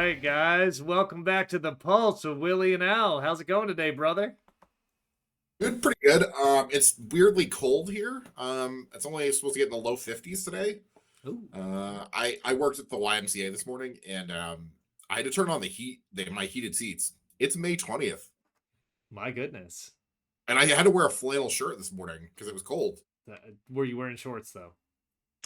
right, guys. Welcome back to the Pulse with Willie and Al. How's it going today, brother? Good, pretty good. It's weirdly cold here. It's only supposed to get in the low 50s today. Ooh, I worked at the YMCA this morning, and I had to turn on my heated seats. It's May 20th, my goodness. and I had to wear a flannel shirt this morning because it was cold. Were you wearing shorts though?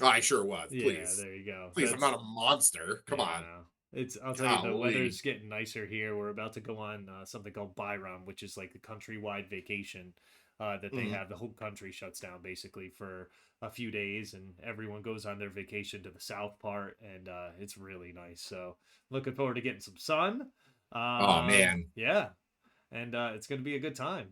Oh, I sure was. Yeah, Please, there you go. please, I'm not a monster. Come on, Yeah. I'll tell you, the golly. weather's getting nicer here. We're about to go on something called Byron, which is like the countrywide vacation that they Mhm. have. The whole country shuts down basically for a few days, and everyone goes on their vacation to the south part, and it's really nice. So, looking forward to getting some sun. Oh man, Yeah, and it's going to be a good time.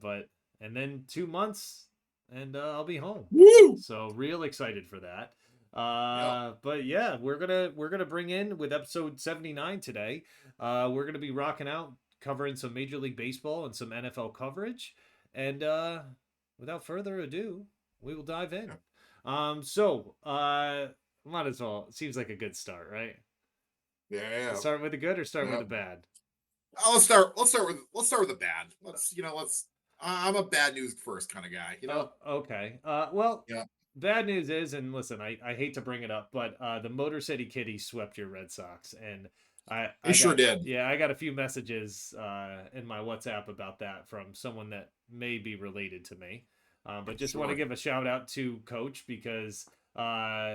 And then 2 months, and I'll be home. woo! So real excited for that. Yep. But yeah, we're gonna bring in with episode 79 today. We're gonna be rocking out, covering some Major League Baseball and some NFL coverage. And without further ado, we will dive in. Might as well. It seems like a good start, right? Yeah, Start with the good or start with yeah. the bad? Let's start with the bad. Let's. I'm a bad news first kind of guy. Oh, okay. Well, Yeah. bad news is, and listen, I hate to bring it up, but the Motor City Kitties swept your Red Sox, and He I sure got did. yeah, I got a few messages in my WhatsApp about that from someone that may be related to me. But just want to Sure. give a shout out to Coach because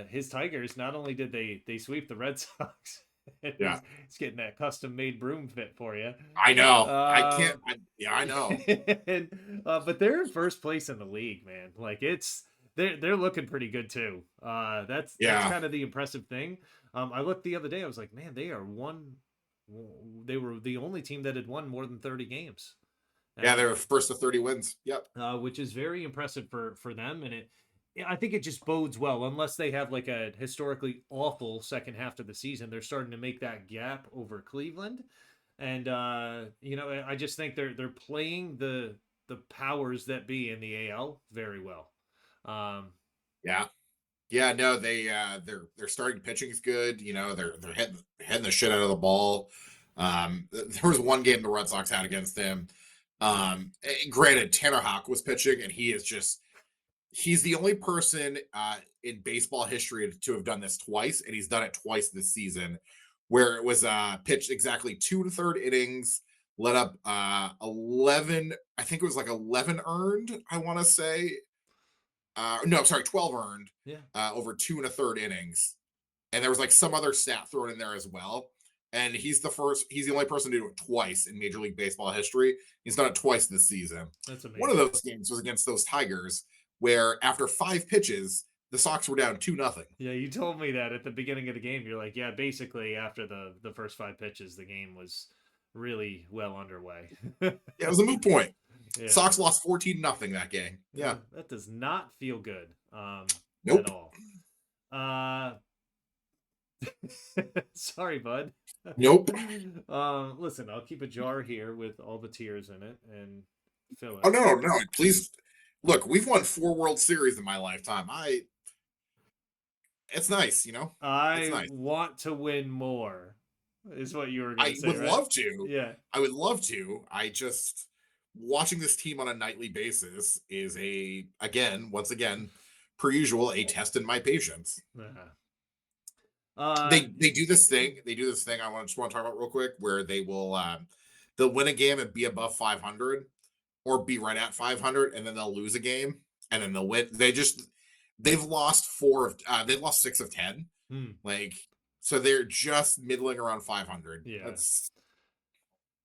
his Tigers not only did they sweep the Red Sox, Yeah. he's getting that custom made broom fit for you. I know. I Uh, can't. Yeah, I know. and, but they're in first place in the league, man. Like they're looking pretty good too. That's Yeah. kind of the impressive thing. I looked the other day. I was like, man, they are one. They were the only team that had won more than 30 games, Yeah, and they were first to 30 wins. Yep. which is very impressive for them. And yeah, I think it just bodes well. Unless they have like a historically awful second half of the season, they're starting to make that gap over Cleveland. And I just think they're playing the powers that be in the AL very well. Um, Yeah. Yeah, no, their starting pitching is good. They're hitting the shit out of the ball. There was one game the Red Sox had against him. Granted, Tanner Houck was pitching, and he's the only person in baseball history to have done this twice, and he's done it twice this season, where it was pitched exactly two and a third innings, let up 11. I think it was like 11 earned. I want to say, no, sorry, 12 earned yeah, over two and a third innings, and there was like some other stat thrown in there as well. And he's the only person to do it twice in Major League Baseball history. He's done it twice this season. that's One of amazing. those games was against those Tigers, where after five pitches, the Sox were down 2-0. Yeah, you told me that at the beginning of the game. You're like, yeah, basically after the first five pitches, the game was really well underway. Yeah, it was a moot point. Yeah, Sox lost 14-0 that game. Yeah. that does not feel good at Nope. all. Uh, Sorry, bud. Nope. Listen, I'll keep a jar here with all the tears in it and fill Oh it. no, no. Please look, we've won four World Series in my lifetime. It's nice. It's I nice. want to win more, is what you were gonna I say, would right? love to. Yeah. I would love to. I just watching this team on a nightly basis is once again, per usual, a test in my patience. Uh-huh. They do this thing. They do this thing. Just want to talk about real quick, where they'll win a game and be above 500, or be right at 500, and then they'll lose a game, and then they'll win. They've lost they've lost 6 of 10. hmm, Like, so they're just middling around 500. yeah. That's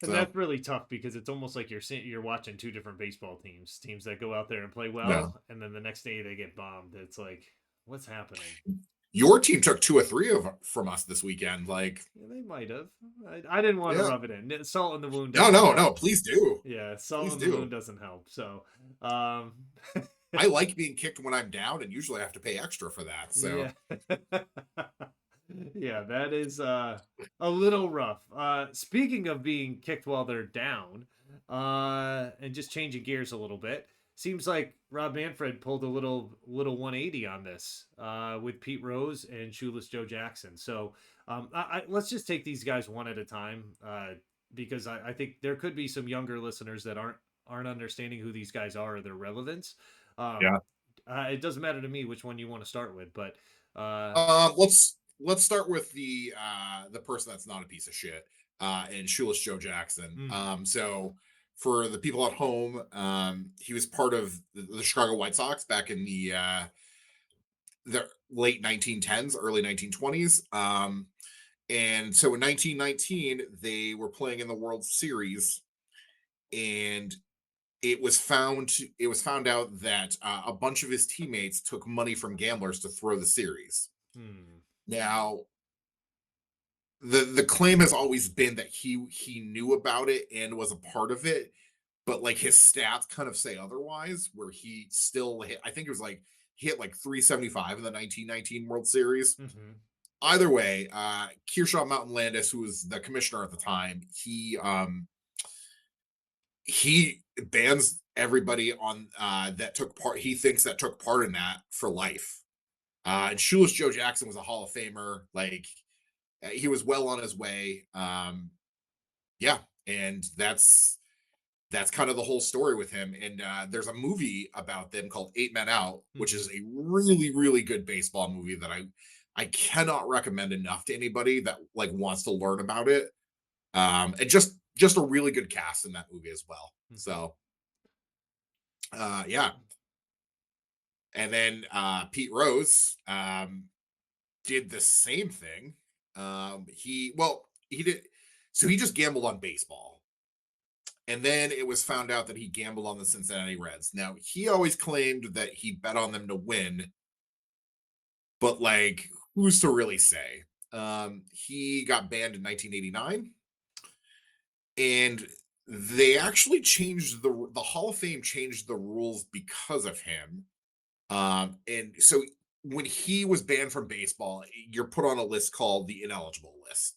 And so that's really tough because it's almost like you're watching two different baseball teams that go out there and play yeah. well, and then the next day they get bombed. It's like, what's happening? Your team took two or three from us this weekend. Like, Yeah, they might have. I didn't want to yeah, rub it in. Salt in the wound no, doesn't no, no. help. Please do, Yeah, salt please in the wound do. doesn't help. So, um, I like being kicked when I'm down, and usually I have to pay extra for that. So yeah, yeah, that is a little rough. Speaking of being kicked while they're down, and just changing gears a little bit, seems like Rob Manfred pulled a little 180 on this with Pete Rose and Shoeless Joe Jackson. So Let's just take these guys one at a time, because I think there could be some younger listeners that aren't understanding who these guys are or their relevance. Um, Yeah. it doesn't matter to me which one you want to start with, but Let's start with the person that's not a piece of shit, and Shoeless Joe Jackson. mm, So for the people at home, he was part of the Chicago White Sox back in the late 1910s, early 1920s. And so in 1919, they were playing in the World Series, and it was found out that a bunch of his teammates took money from gamblers to throw the series. mm, Now, the claim has always been that he knew about it and was a part of it, but like his stats kind of say otherwise. Where he still hit, I think it was like he hit like 375 in the 1919 World Series. mm-hmm, Either way, Kearshaw Mountain Landis, who was the commissioner at the time, he bans everybody on that took part. He thinks that took part in that for life. And Shoeless Joe Jackson was a Hall of Famer. Like he was well on his way. Yeah, and that's kind of the whole story with him. And there's a movie about them called Eight Men Out, which mm-hmm. is a really really good baseball movie that I cannot recommend enough to anybody that like wants to learn about it. And just a really good cast in that movie as well. Mm-hmm. So yeah, and then Pete Rose did the same thing. He did, so he just gambled on baseball. And then it was found out that he gambled on the Cincinnati Reds. Now, he always claimed that he bet on them to win, but like, who's to really say? He got banned in 1989, and they actually changed the Hall of Fame changed the rules because of him. And so when he was banned from baseball, you're put on a list called the ineligible list,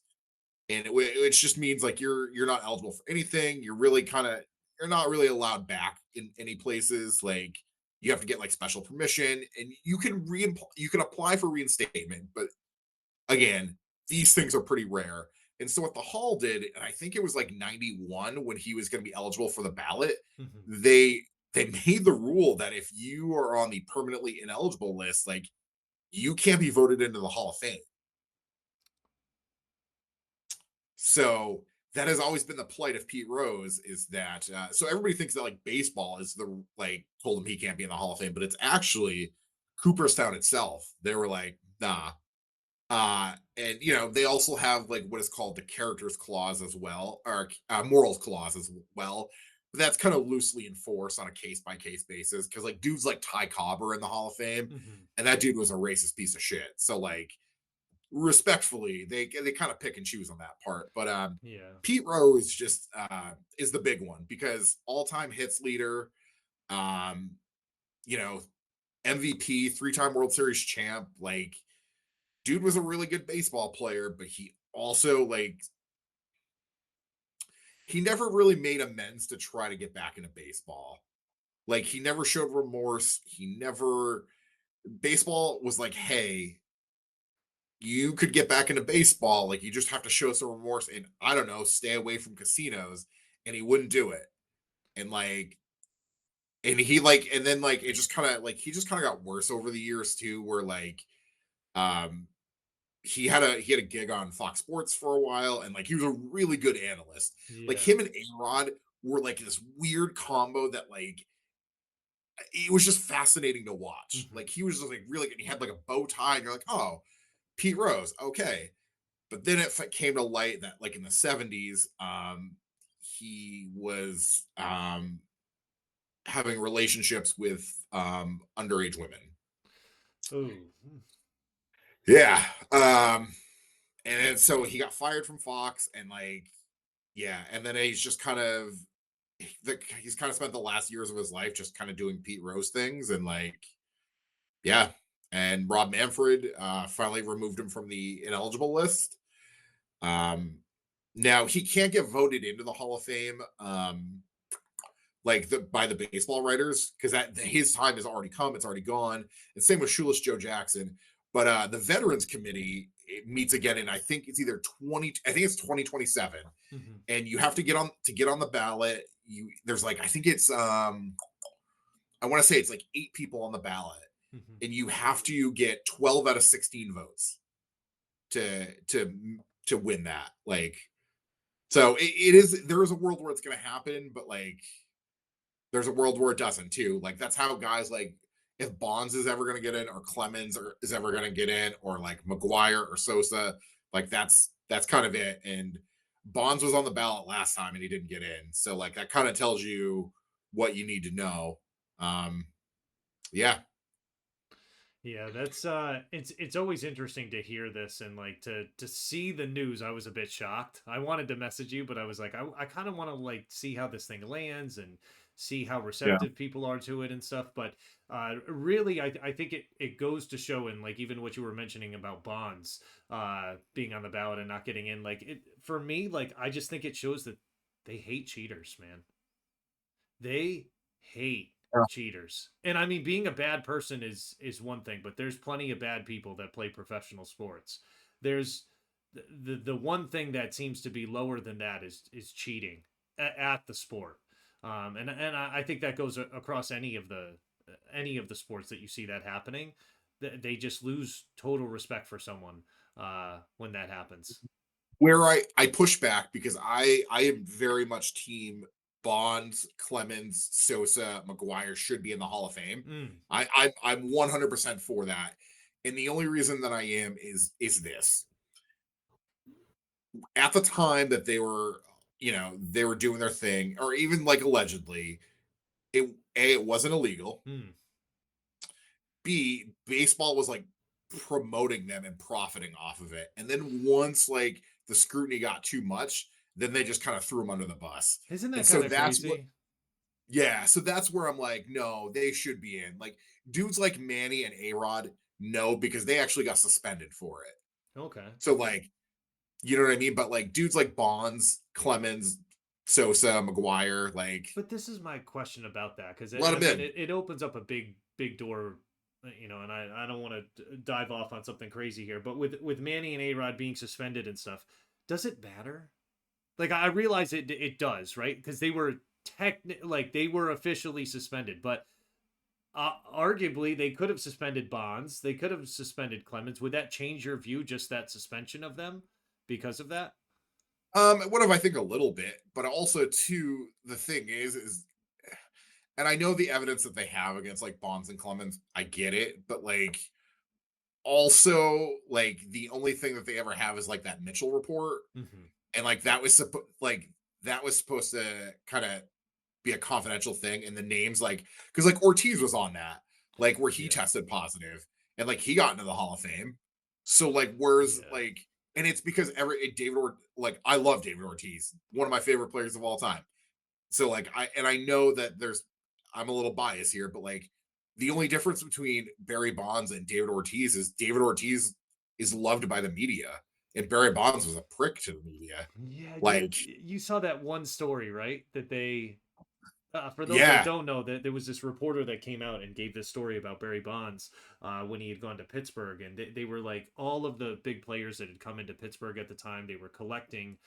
and it just means like you're not eligible for anything. You're really kind of you're not really allowed back in any places. Like you have to get like special permission, and you can apply for reinstatement, but again, these things are pretty rare. And so what the Hall did, and I think it was like 91 when he was going to be eligible for the ballot, Mm-hmm. they made the rule that if you are on the permanently ineligible list, like you can't be voted into the Hall of Fame. So that has always been the plight of Pete Rose is that so everybody thinks that like baseball is the like told him he can't be in the Hall of Fame, but it's actually Cooperstown itself. They were like, nah. And they also have like what is called the characters clause as well, or morals clause as well. But that's kind of loosely enforced on a case by case basis because like dudes like Ty Cobb are in the Hall of Fame, Mm-hmm. and that dude was a racist piece of shit. So like respectfully, they kind of pick and choose on that part. But Yeah. Pete Rose just is the big one because all time hits leader, um, you know, MVP, 3-time World Series champ, like dude was a really good baseball player, but he also like he never really made amends to try to get back into baseball. Like he never showed remorse. He never baseball was like, hey, you could get back into baseball. Like you just have to show some remorse and I don't know, stay away from casinos. And he wouldn't do it. And like and he like and then like it just kind of like he just kind of got worse over the years too, where like um he had a gig on Fox Sports for a while, and like he was a really good analyst. Like Yeah. him and A-Rod were like this weird combo that like it was just fascinating to watch. Mm-hmm. Like he was just like really good. He had like a bow tie, and you're like, oh, Pete Rose, okay. But then it came to light that like in the 70s, he was having relationships with underage women. Oh. Yeah. And then so he got fired from Fox and like yeah, and then he's just kind of he's kind of spent the last years of his life just kind of doing Pete Rose things and like yeah. And Rob Manfred finally removed him from the ineligible list. Um Now he can't get voted into the Hall of Fame like by the baseball writers because that his time has already come, it's already gone. And same with Shoeless Joe Jackson. But the Veterans Committee it meets again, and I think it's either 20. I think it's 2027, Hmm. and you have to get on the ballot. You there's like I think it's I want to say it's like 8 people on the ballot, Hmm. and you have to get 12 out of 16 votes to win that. Like so, it is there is a world where it's going to happen, but like there's a world where it doesn't too. Like that's how guys like if Bonds is ever going to get in, or Clemens is ever going to get in, or like McGuire or Sosa, like that's kind of it. And Bonds was on the ballot last time and he didn't get in, so like that kind of tells you what you need to know. Um, yeah, Yeah, that's it's always interesting to hear this and like to see the news. I was a bit shocked. I wanted to message you, but I was like, I kind of want to like see how this thing lands and see how yeah. receptive people are to it and stuff. But really, I think it goes to show, and like even what you were mentioning about Bonds being on the ballot and not getting in, like it for me, like I just think it shows that they hate cheaters, man. They hate cheaters. And I mean being a bad person is one thing, but there's plenty of bad people that play professional sports. There's the one thing that seems to be lower than that is cheating at the sport. And I think that goes across any of the sports that you see that happening. They just lose total respect for someone when that happens. Where I push back because I am very much team Bonds, Clemens, Sosa, McGuire should be in the Hall of Fame. Mm, I'm 100% for that, and the only reason that I am is this: at the time that they were, they were doing their thing, or even like allegedly, it wasn't illegal. mm. B, baseball was like promoting them and profiting off of it. And then once like the scrutiny got too much, then they just kind of threw them under the bus. Isn't that And so kind of that's what, crazy? yeah. So that's where I'm like, no, they should be in. Like dudes like Manny and A Rod, no, because they actually got suspended for it. Okay. So like, you know what I mean? But like dudes like Bonds, Clemens, Sosa, McGuire, like But this is my question about that because let I them mean in. it opens up a big door, and I don't want to dive off on something crazy here, but with Manny and A Rod being suspended and stuff, does it matter? Like I realize it does, right? Because they were like they were officially suspended, but arguably they could have suspended Bonds, they could have suspended Clemens. Would that change your view? Just that suspension of them because of that? What if I think a little bit, but also too, the thing is and I know the evidence that they have against like Bonds and Clemens, I get it, but like also like the only thing that they ever have is like that Mitchell report, Hmm. and like that was supposed to kind of be a confidential thing, and the names like because like Ortiz was on that, like where he Yeah, tested positive, and like he got into the Hall of Fame. So like where's yeah, like, and it's because David or like I love David Ortiz, one of my favorite players of all time. So like I know that I'm a little biased here, but like the only difference between Barry Bonds and David Ortiz is David Ortiz is loved by the media, and Barry Bonds was a prick to the media. yeah. Like, You saw that one story, right? That they for those that yeah, don't know, that there was this reporter that came out and gave this story about Barry Bonds when he had gone to Pittsburgh, and they were like all of the big players that had come into Pittsburgh at the time. They were collecting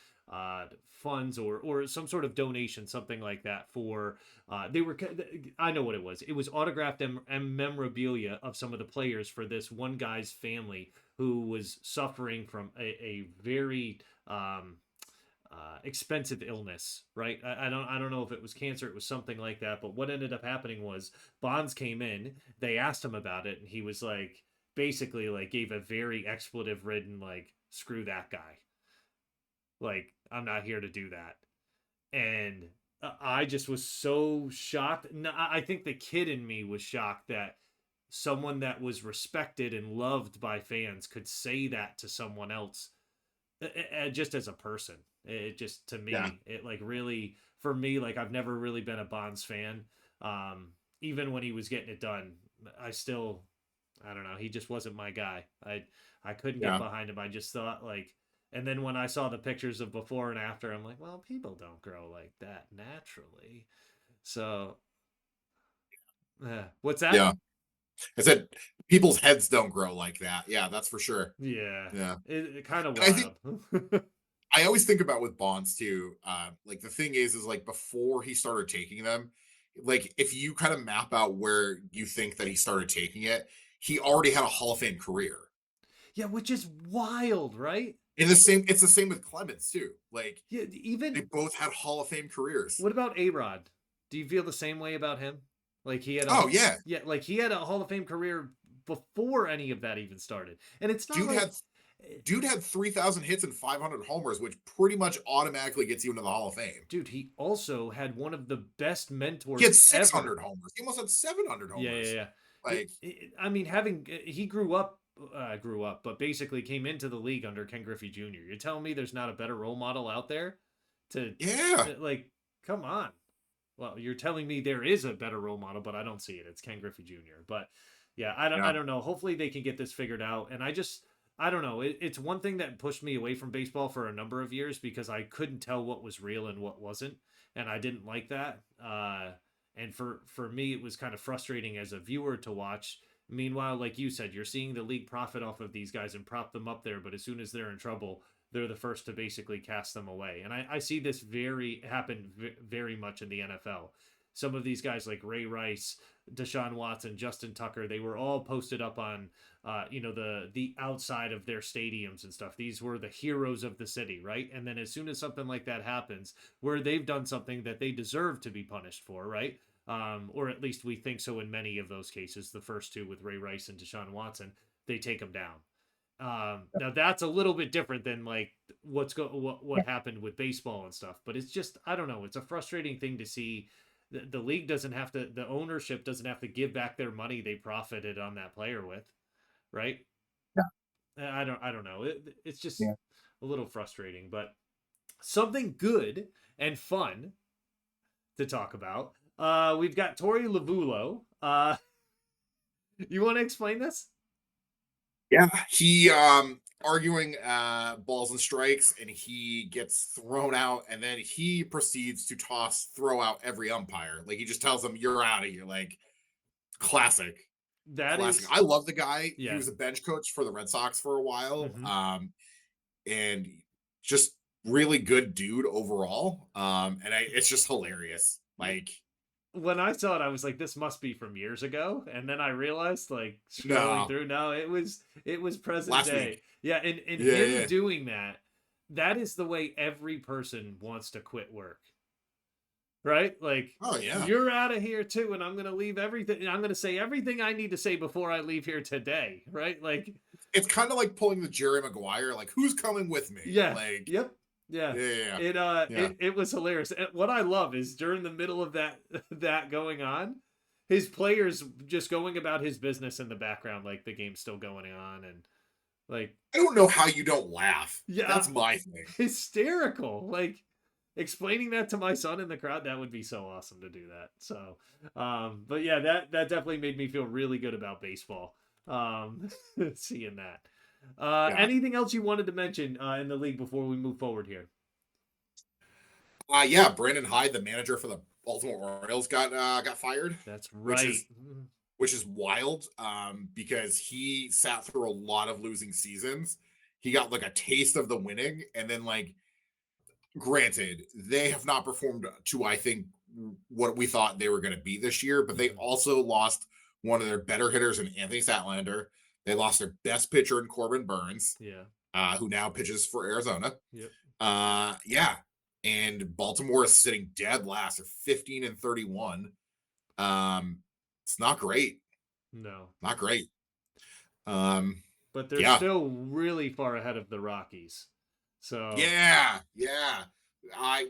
funds or some sort of donation, something like that. For they were, I know what it was. It was autographed and memorabilia of some of the players for this one guy's family who was suffering from a very expensive illness, right? I don't know if it was cancer, it was something like that. But what ended up happening was Bonds came in, they asked him about it, and he was like, basically, like gave a very expletive ridden, like, screw that guy. Like, I'm not here to do that. And I just was so shocked. I think the kid in me was shocked that someone that was respected and loved by fans could say that to someone else just as a person. It just to yeah, me, it like really for me, like I've never really been a Bonds fan. Even when he was getting it done, I still, I don't know, he just wasn't my guy. I couldn't get yeah, behind him. I just thought like, and then when I saw the pictures of before and after, I'm like, well, people don't grow like that naturally. So, what's that? yeah. I said people's heads don't grow like that. Yeah, that's for sure. Yeah, Yeah. it kind of And I think wild. I always think about with Bonds too. Like the thing is like before he started taking them, like if you kind of map out where you think that he started taking it, he already had a Hall of Fame career. Yeah, which is wild, right? In the same, it's the same with Clemens too. Like Yeah, they even both had Hall of Fame careers. what about A-Rod? Do you feel the same way about him? Like he had Oh yeah, yeah, like he had a Hall of Fame career before any of that even started. And it's not dude like had dude had 3,000 hits and 500 homers, which pretty much automatically gets you into the Hall of Fame. dude, he also had one of the best He had mentors ever. 600 homers. He almost had 700 Yeah, yeah, homers. yeah. Like, I mean, he grew up, but basically came into the league under Ken Griffey Jr. You're telling me there's not a better role model out there to, yeah, like, come on. Well, you're telling me there is a better role model, but I don't see it. It's Ken Griffey Jr. But yeah, I yeah, don't know. Hopefully they can get this figured out. And I don't know. It's one thing that pushed me away from baseball for a number of years because I couldn't tell what was real and what wasn't, and I didn't like that. And for me, it was kind of frustrating as a viewer to watch. Meanwhile, like you said, you're seeing the league profit off of these guys and prop them up there, but as soon as they're in trouble, they're the first to basically cast them away. And I see this very much in the NFL. Some of these guys like Ray Rice, Deshaun Watson, Justin Tucker, they were all posted up on the outside of their stadiums and stuff. These were the heroes of the city, right? And then as soon as something like that happens, where they've done something that they deserve to be punished for, right? Or at least we think so in many of those cases. The first two with Ray Rice and Deshaun Watson, they take them down. Now that's a little bit different than like what happened with baseball and stuff, but it's just I don't know. It's a frustrating thing to see. The league doesn't have to. The ownership doesn't have to give back their money they profited on that player with, right? I don't know. It's just yeah. a little frustrating, but something good and fun to talk about. We've got Tori Lavulo. You want to explain this? Yeah, he arguing balls and strikes, and he gets thrown out, and then he proceeds to throw out every umpire. Like he just tells them, "You're out of here." Like classic, That classic. is, I love the guy. He yeah. was a bench coach for the Red Sox for a while, Mm-hmm. and just really good dude overall. It's just hilarious. Like When I saw it, I was like, "This must be from years ago," and then I realized, like, scrolling no, through, no, it was present last day. week. Yeah, and Yeah, him yeah. doing that, that is the way every person wants to quit work, right? Like, Oh yeah. you're out of here too, and I'm gonna leave everything. I'm gonna say everything I need to say before I leave here today, right? Like, It's kind of like pulling the Jerry Maguire. Like, who's coming with me? yeah, Like, yep, yeah. yeah, yeah, yeah. Yeah. It was hilarious. And what I love is during the middle of that that going on, his players just going about his business in the background, like the game's still going on, and like I don't know how you don't laugh. yeah, That's my thing. hysterical. Like explaining that to my son in the crowd, that would be so awesome to do that. So, but yeah, that definitely made me feel really good about baseball. Seeing that. Yeah. Anything else you wanted to mention in the league before we move forward here? Yeah. Brandon Hyde, the manager for the Baltimore Orioles, got fired, That's which right. is which is wild. Because he sat through a lot of losing seasons. He got like a taste of the winning, and then like, granted, they have not performed to I think what we thought they were going to be this year, but they Mhm. also lost one of their better hitters in Anthony Statlander. They lost their best pitcher in Corbin Burns, Yeah. who now pitches for Arizona. Yep. Yeah, and Baltimore is sitting dead last. They're 15-31. Um, it's not great. No. Not great. Um, But they're yeah, still really far ahead of the Rockies. So yeah, yeah. I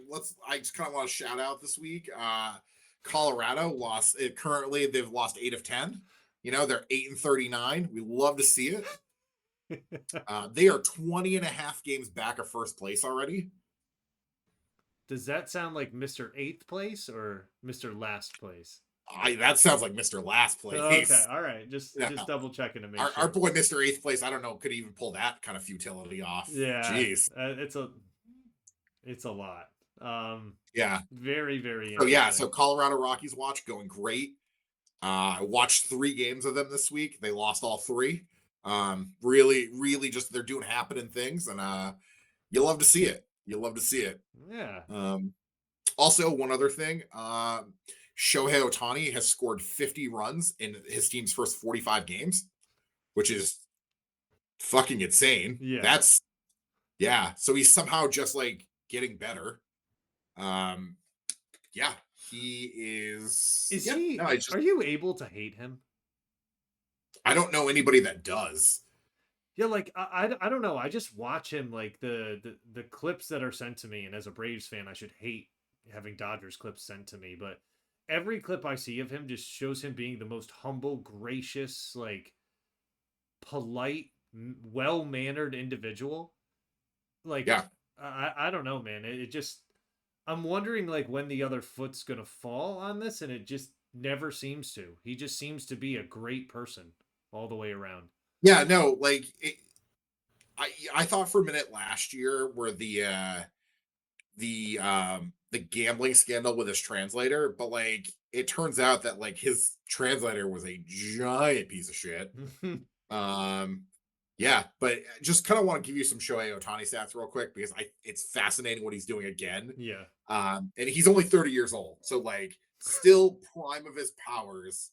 just kind of want to shout out this week. Colorado lost it currently, they've lost 8 of 10. They're 8-39. We love to see it. They are 20 and a half games back of first place already. does that sound like Mr. Eighth Place or Mr. Last Place? That sounds like Mr. Last Okay, Place. all right. Just Yeah. double checking to make Our sure. boy Mr. Eighth Place, I don't know, could even pull that kind of futility off. Yeah, Jeez. it's a lot. Yeah. Very So yeah, interesting. so Colorado Rockies watch going great. I watched 3 games of them this week. They lost all three. Really, really, just they're doing happening things, and you love to see it. You love to see it. Yeah. Um, Also, one other thing, Shohei Otani has scored 50 runs in his team's first 45 games, which is fucking insane. Yeah. That's yeah. So he's somehow just like getting better. Um, yeah, he is. Is Yeah, no, he I just are you able to hate him? I don't know anybody that does. Yeah, like I don't know. I just watch him like the clips that are sent to me, and as a Braves fan, I should hate having Dodgers clips sent to me, but every clip I see of him just shows him being the most humble, gracious, like polite, well-mannered individual. Like Yeah, I don't know, man. It just I'm wondering like when the other foot's gonna fall on this, and it just never seems to. He just seems to be a great person all the way around. yeah, no, like I thought for a minute last year where the gambling scandal with his translator, but like it turns out that like his translator was a giant piece of shit. Um yeah, but just kind of want to give you some Shohei Otani stats real quick because I it's fascinating what he's doing again. Yeah, And he's only 30 years old, so like still prime of his powers,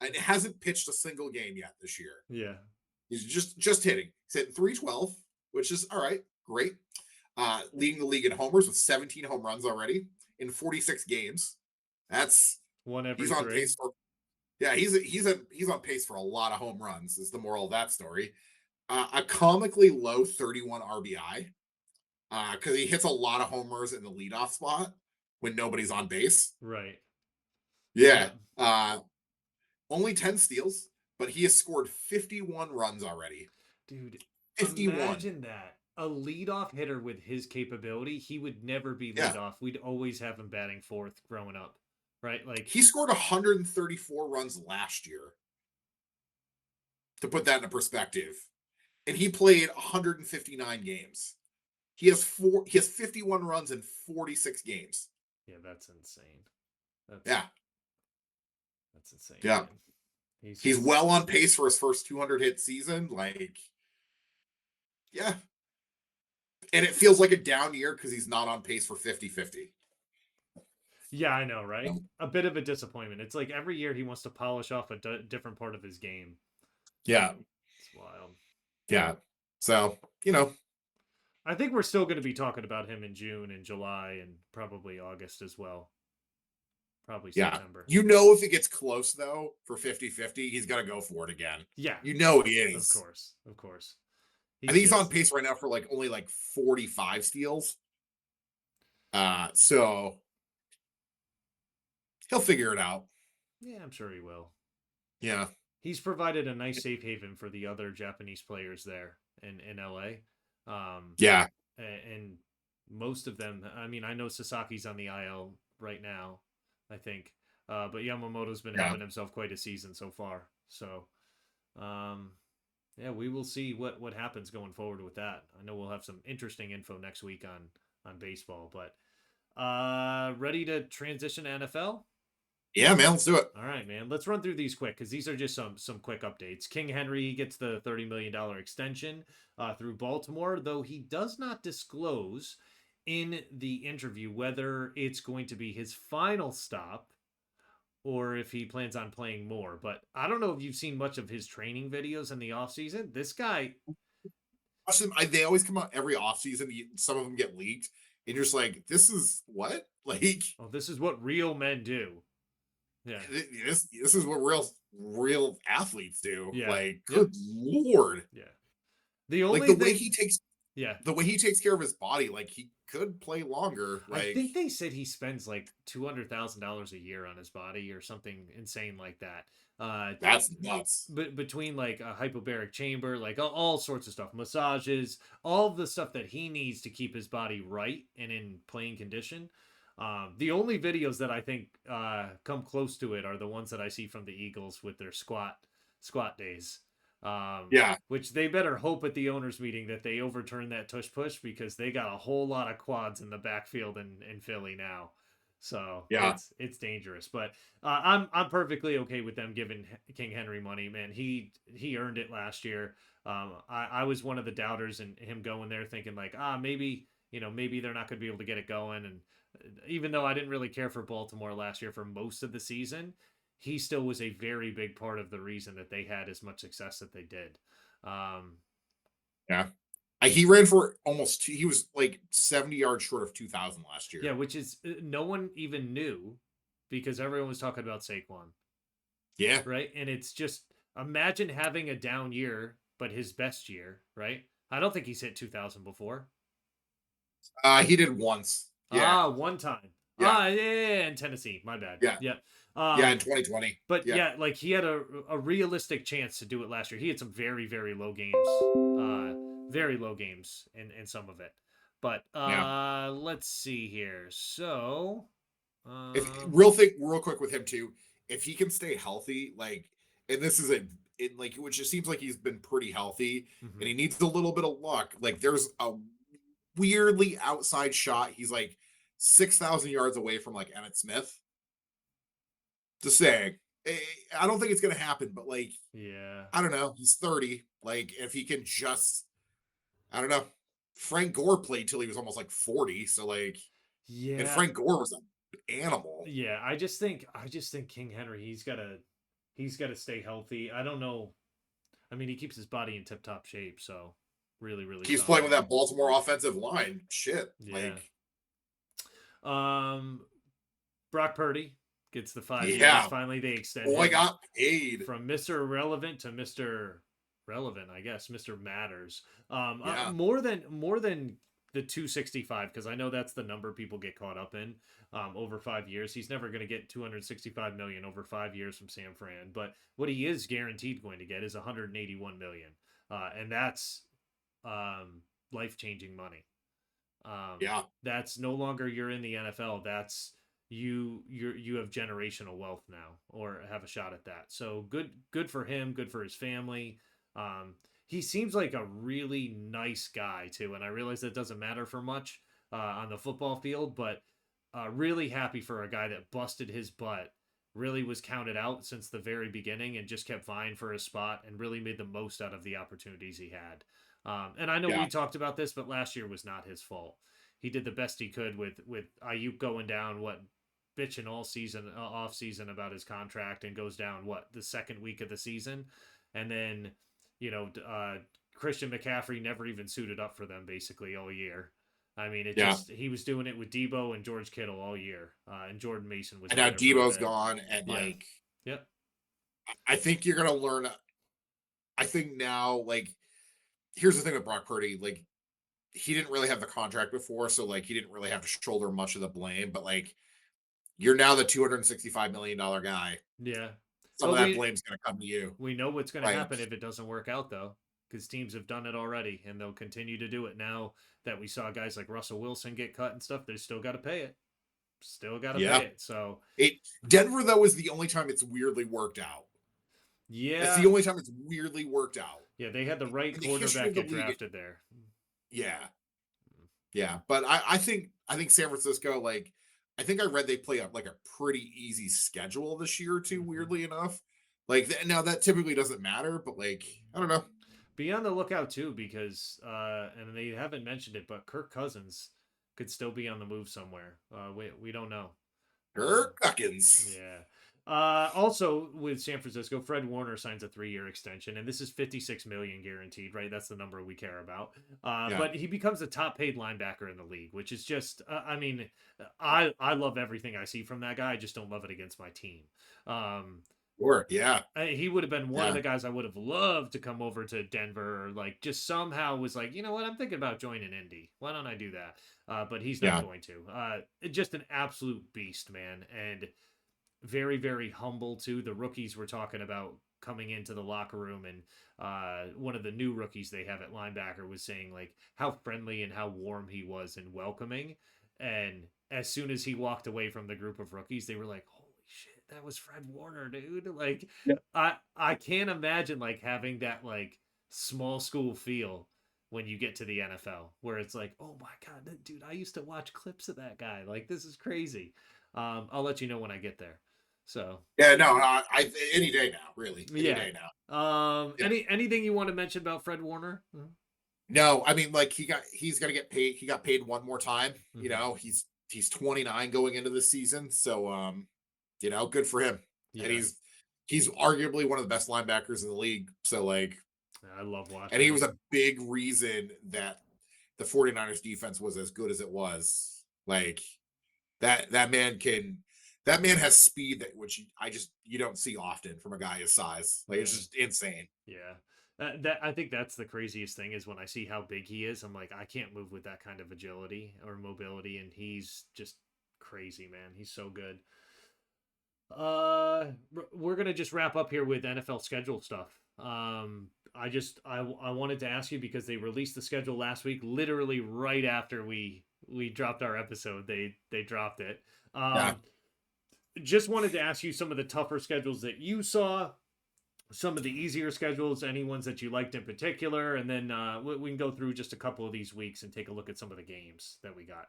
and hasn't pitched a single game yet this year. yeah. He's just hitting. He's hitting 312, which is all right, great. Leading the league in homers with 17 home runs already in 46 games. That's One he's every on three. pace for yeah, he's on pace for a lot of home runs, is the moral of that story. A comically low 31 RBI. Because he hits a lot of homers in the leadoff spot when nobody's on base. Right. Yeah. Yep. Only 10 steals, but he has scored 51 runs already. Dude, 51. imagine that. A leadoff hitter with his capability, he would never be Yeah. leadoff. We'd always have him batting fourth growing up. Right? Like, He scored 134 runs last year, to put that into perspective. And he played 159 games. He has 51 runs in 46 games. yeah, that's insane. That's Yeah. that's insane, Yeah. man. He's He's just well on pace for his first 200 hit season. Like, yeah. And it feels like a down year because he's not on pace for 50-50. yeah, I know, right? A bit of a disappointment. It's like every year he wants to polish off a different part of his game. Yeah. It's wild. Yeah. So, you know, I think we're still going to be talking about him in June and July and probably August as well. Probably yeah. September. You know, if it gets close, though, for 50-50, he's going to go for it again. Yeah, You know, he of is. course, of course. I He's think he's on just pace right now for like only like 45 steals. So he'll figure it out. yeah, I'm sure he will. Yeah. He's provided a nice safe haven for the other Japanese players there in LA. Yeah. And most of them, I mean, I know Sasaki's on the IL right now, I think. But Yamamoto's been Yeah. having himself quite a season so far. So, um, yeah, we will see what happens going forward with that. I know we'll have some interesting info next week on baseball, but ready to transition to NFL? Yeah, man. Let's do it. All right, man. Let's run through these quick because these are just some quick updates. King Henry gets the $30 million extension through Baltimore, though he does not disclose in the interview whether it's going to be his final stop or if he plans on playing more. But I don't know if you've seen much of his training videos in the offseason. This guy, They always come out every offseason. Some of them get leaked. And you're just like, this is what? Like, oh, this is what real men do. Yeah. this is what real athletes do. Yeah. Like, Yep. good lord. Yeah. The Like only thing, yeah. the way he takes care of his body, like he could play longer. I Like, think they said he spends like $200,000 a year on his body or something insane like that. that's nuts. But between like a hypobaric chamber, like all sorts of stuff, massages, all of the stuff that he needs to keep his body right and in playing condition. The only videos that I think come close to it are the ones that I see from the Eagles with their squat days. Yeah. Which they better hope at the owners meeting that they overturn that tush push because they got a whole lot of quads in the backfield in Philly now. So Yeah. it's dangerous, but I'm perfectly okay with them giving King Henry money, man. He earned it last year. I was one of the doubters and him going there thinking like, maybe, maybe they're not going to be able to get it going. And even though I didn't really care for Baltimore last year for most of the season, he still was a very big part of the reason that they had as much success that they did. Um, Yeah. He ran for almost he was like 70 yards short of 2,000 last yeah, year. which is no one even knew because everyone was talking about Saquon, Yeah. right? And it's just imagine having a down year, but his best year, right? I don't think he's hit 2,000 before. He did once. Yeah. One time. Yeah. Yeah, in Tennessee. My bad. Yeah. Yeah. Yeah. In 2020. But Yeah. yeah, like he had a realistic chance to do it last year. He had some very very low games, very low games in some of it. But Yeah. let's see here. So, If um, real quick with him too, if he can stay healthy, like, and this is like, which just seems like he's been pretty healthy, and mhm. he needs a little bit of luck. Like, there's a weirdly outside shot. He's like 6,000 yards away from like Emmett Smith. Just saying, I don't think it's gonna happen, but like, Yeah, I don't know. He's 30. Like, if he can just, I don't know. Frank Gore played till he was almost like 40. So like, and yeah, Frank Gore was an animal. yeah. I just think King Henry. He's got to stay healthy. I don't know. I mean, he keeps his body in tip top shape, so really really Keeps playing solid. with that Baltimore offensive line. Shit. Yeah. Like, Um, Brock Purdy gets the 5 years. yeah, Finally, they extend boy him got paid. from Mr. Irrelevant to Mr. Relevant, I guess, Mr. Matters. Yeah. More than the 265 because I know that's the number people get caught up in. Over 5 years, he's never going to get 265 million over 5 years from San Fran. But what he is guaranteed going to get is 181 million, and that's life changing money. Yeah. That's no longer you're in the NFL. That's you have generational wealth now, or have a shot at that. So good for him. Good for his family. He seems like a really nice guy too, and I realize that doesn't matter for much on the football field, but really happy for a guy that busted his butt. Really was counted out since the very beginning and just kept vying for his spot and really made the most out of the opportunities he had. And I know we Yeah. talked about this, but last year was not his fault. He did the best he could with Ayuk going down, what, bitching all season off season about his contract, and goes down what, the second week of the season, and then you know Christian McCaffrey never even suited up for them basically all year. I mean, it Yeah. just he was doing it with Debo and George Kittle all year, and Jordan Mason was And in now there for a Debo's bit. gone. And Yeah, like, yep, I think you're going to learn. I think now, like, here's the thing with Brock Purdy. Like, he didn't really have the contract before. So, like, he didn't really have to shoulder much of the blame. But, like, you're now the $265 million guy. yeah. Some But of that blame's going to come to you. we know what's going to Like, happen if it doesn't work out, though, because teams have done it already, and they'll continue to do it now that we saw guys like Russell Wilson get cut and stuff. They still got to pay it. Still got to pay yeah. it. So It Denver, though, is the only time it's weirdly worked out. That's the yeah, only time it's weirdly worked out. yeah, they had the right In the history quarterback of the get league, drafted there. yeah. Yeah, but I think San Francisco, like, I think I read they play like a pretty easy schedule this year too. Mm-hmm. Weirdly enough, like now that typically doesn't matter, but like, I don't know. Be on the lookout too, because and they haven't mentioned it, but Kirk Cousins could still be on the move somewhere. We don't know. Um, Kirk Cousins. Yeah. Also with San Francisco, Fred Warner signs a 3-year extension, and this is 56 million guaranteed, right? That's the number we care about. Yeah, But he becomes the top paid linebacker in the league, which is just, I mean, I love everything I see from that guy. I just don't love it against my team. Um, sure. Yeah, he would have been one of yeah, the guys I would have loved to come over to Denver, or like just somehow was like, you know what, I'm thinking about joining Indy. Why don't I do that? But he's not yeah, going to. Just an absolute beast, man, and very very humble too. The rookies were talking about coming into the locker room, and one of the new rookies they have at linebacker was saying like how friendly and how warm he was and welcoming. And as soon as he walked away from the group of rookies, they were like, holy shit, that was Fred Warner, dude. Like yeah. I can't imagine like having that like small school feel when you get to the NFL, where it's like, oh my God, dude, I used to watch clips of that guy. Like, this is crazy. I'll let you know when I get there. So, Yeah, no, I any day now, really, any yeah. day now. Yeah. Anything you want to mention about Fred Warner? No, I mean, like he's gonna get paid. He got paid one more time. Mm-hmm. He's 29 going into the season, so good for him. And Yeah, he's arguably one of the best linebackers in the league. So like, I love and watching he him. was a big reason that the 49ers defense was as good as it was. Like that man has speed that which you don't see often from a guy his size. Like it's Yeah, just insane. yeah. That I think that's the craziest thing is when I see how big he is. I'm like, I can't move with that kind of agility or mobility, and he's just crazy, man. He's so good. We're gonna just wrap up here with NFL schedule stuff. I wanted to ask you because they released the schedule last week, literally right after we dropped our episode. They dropped it. Yeah. Just wanted to ask you some of the tougher schedules that you saw, some of the easier schedules, any ones that you liked in particular, and then we can go through just a couple of these weeks and take a look at some of the games that we got.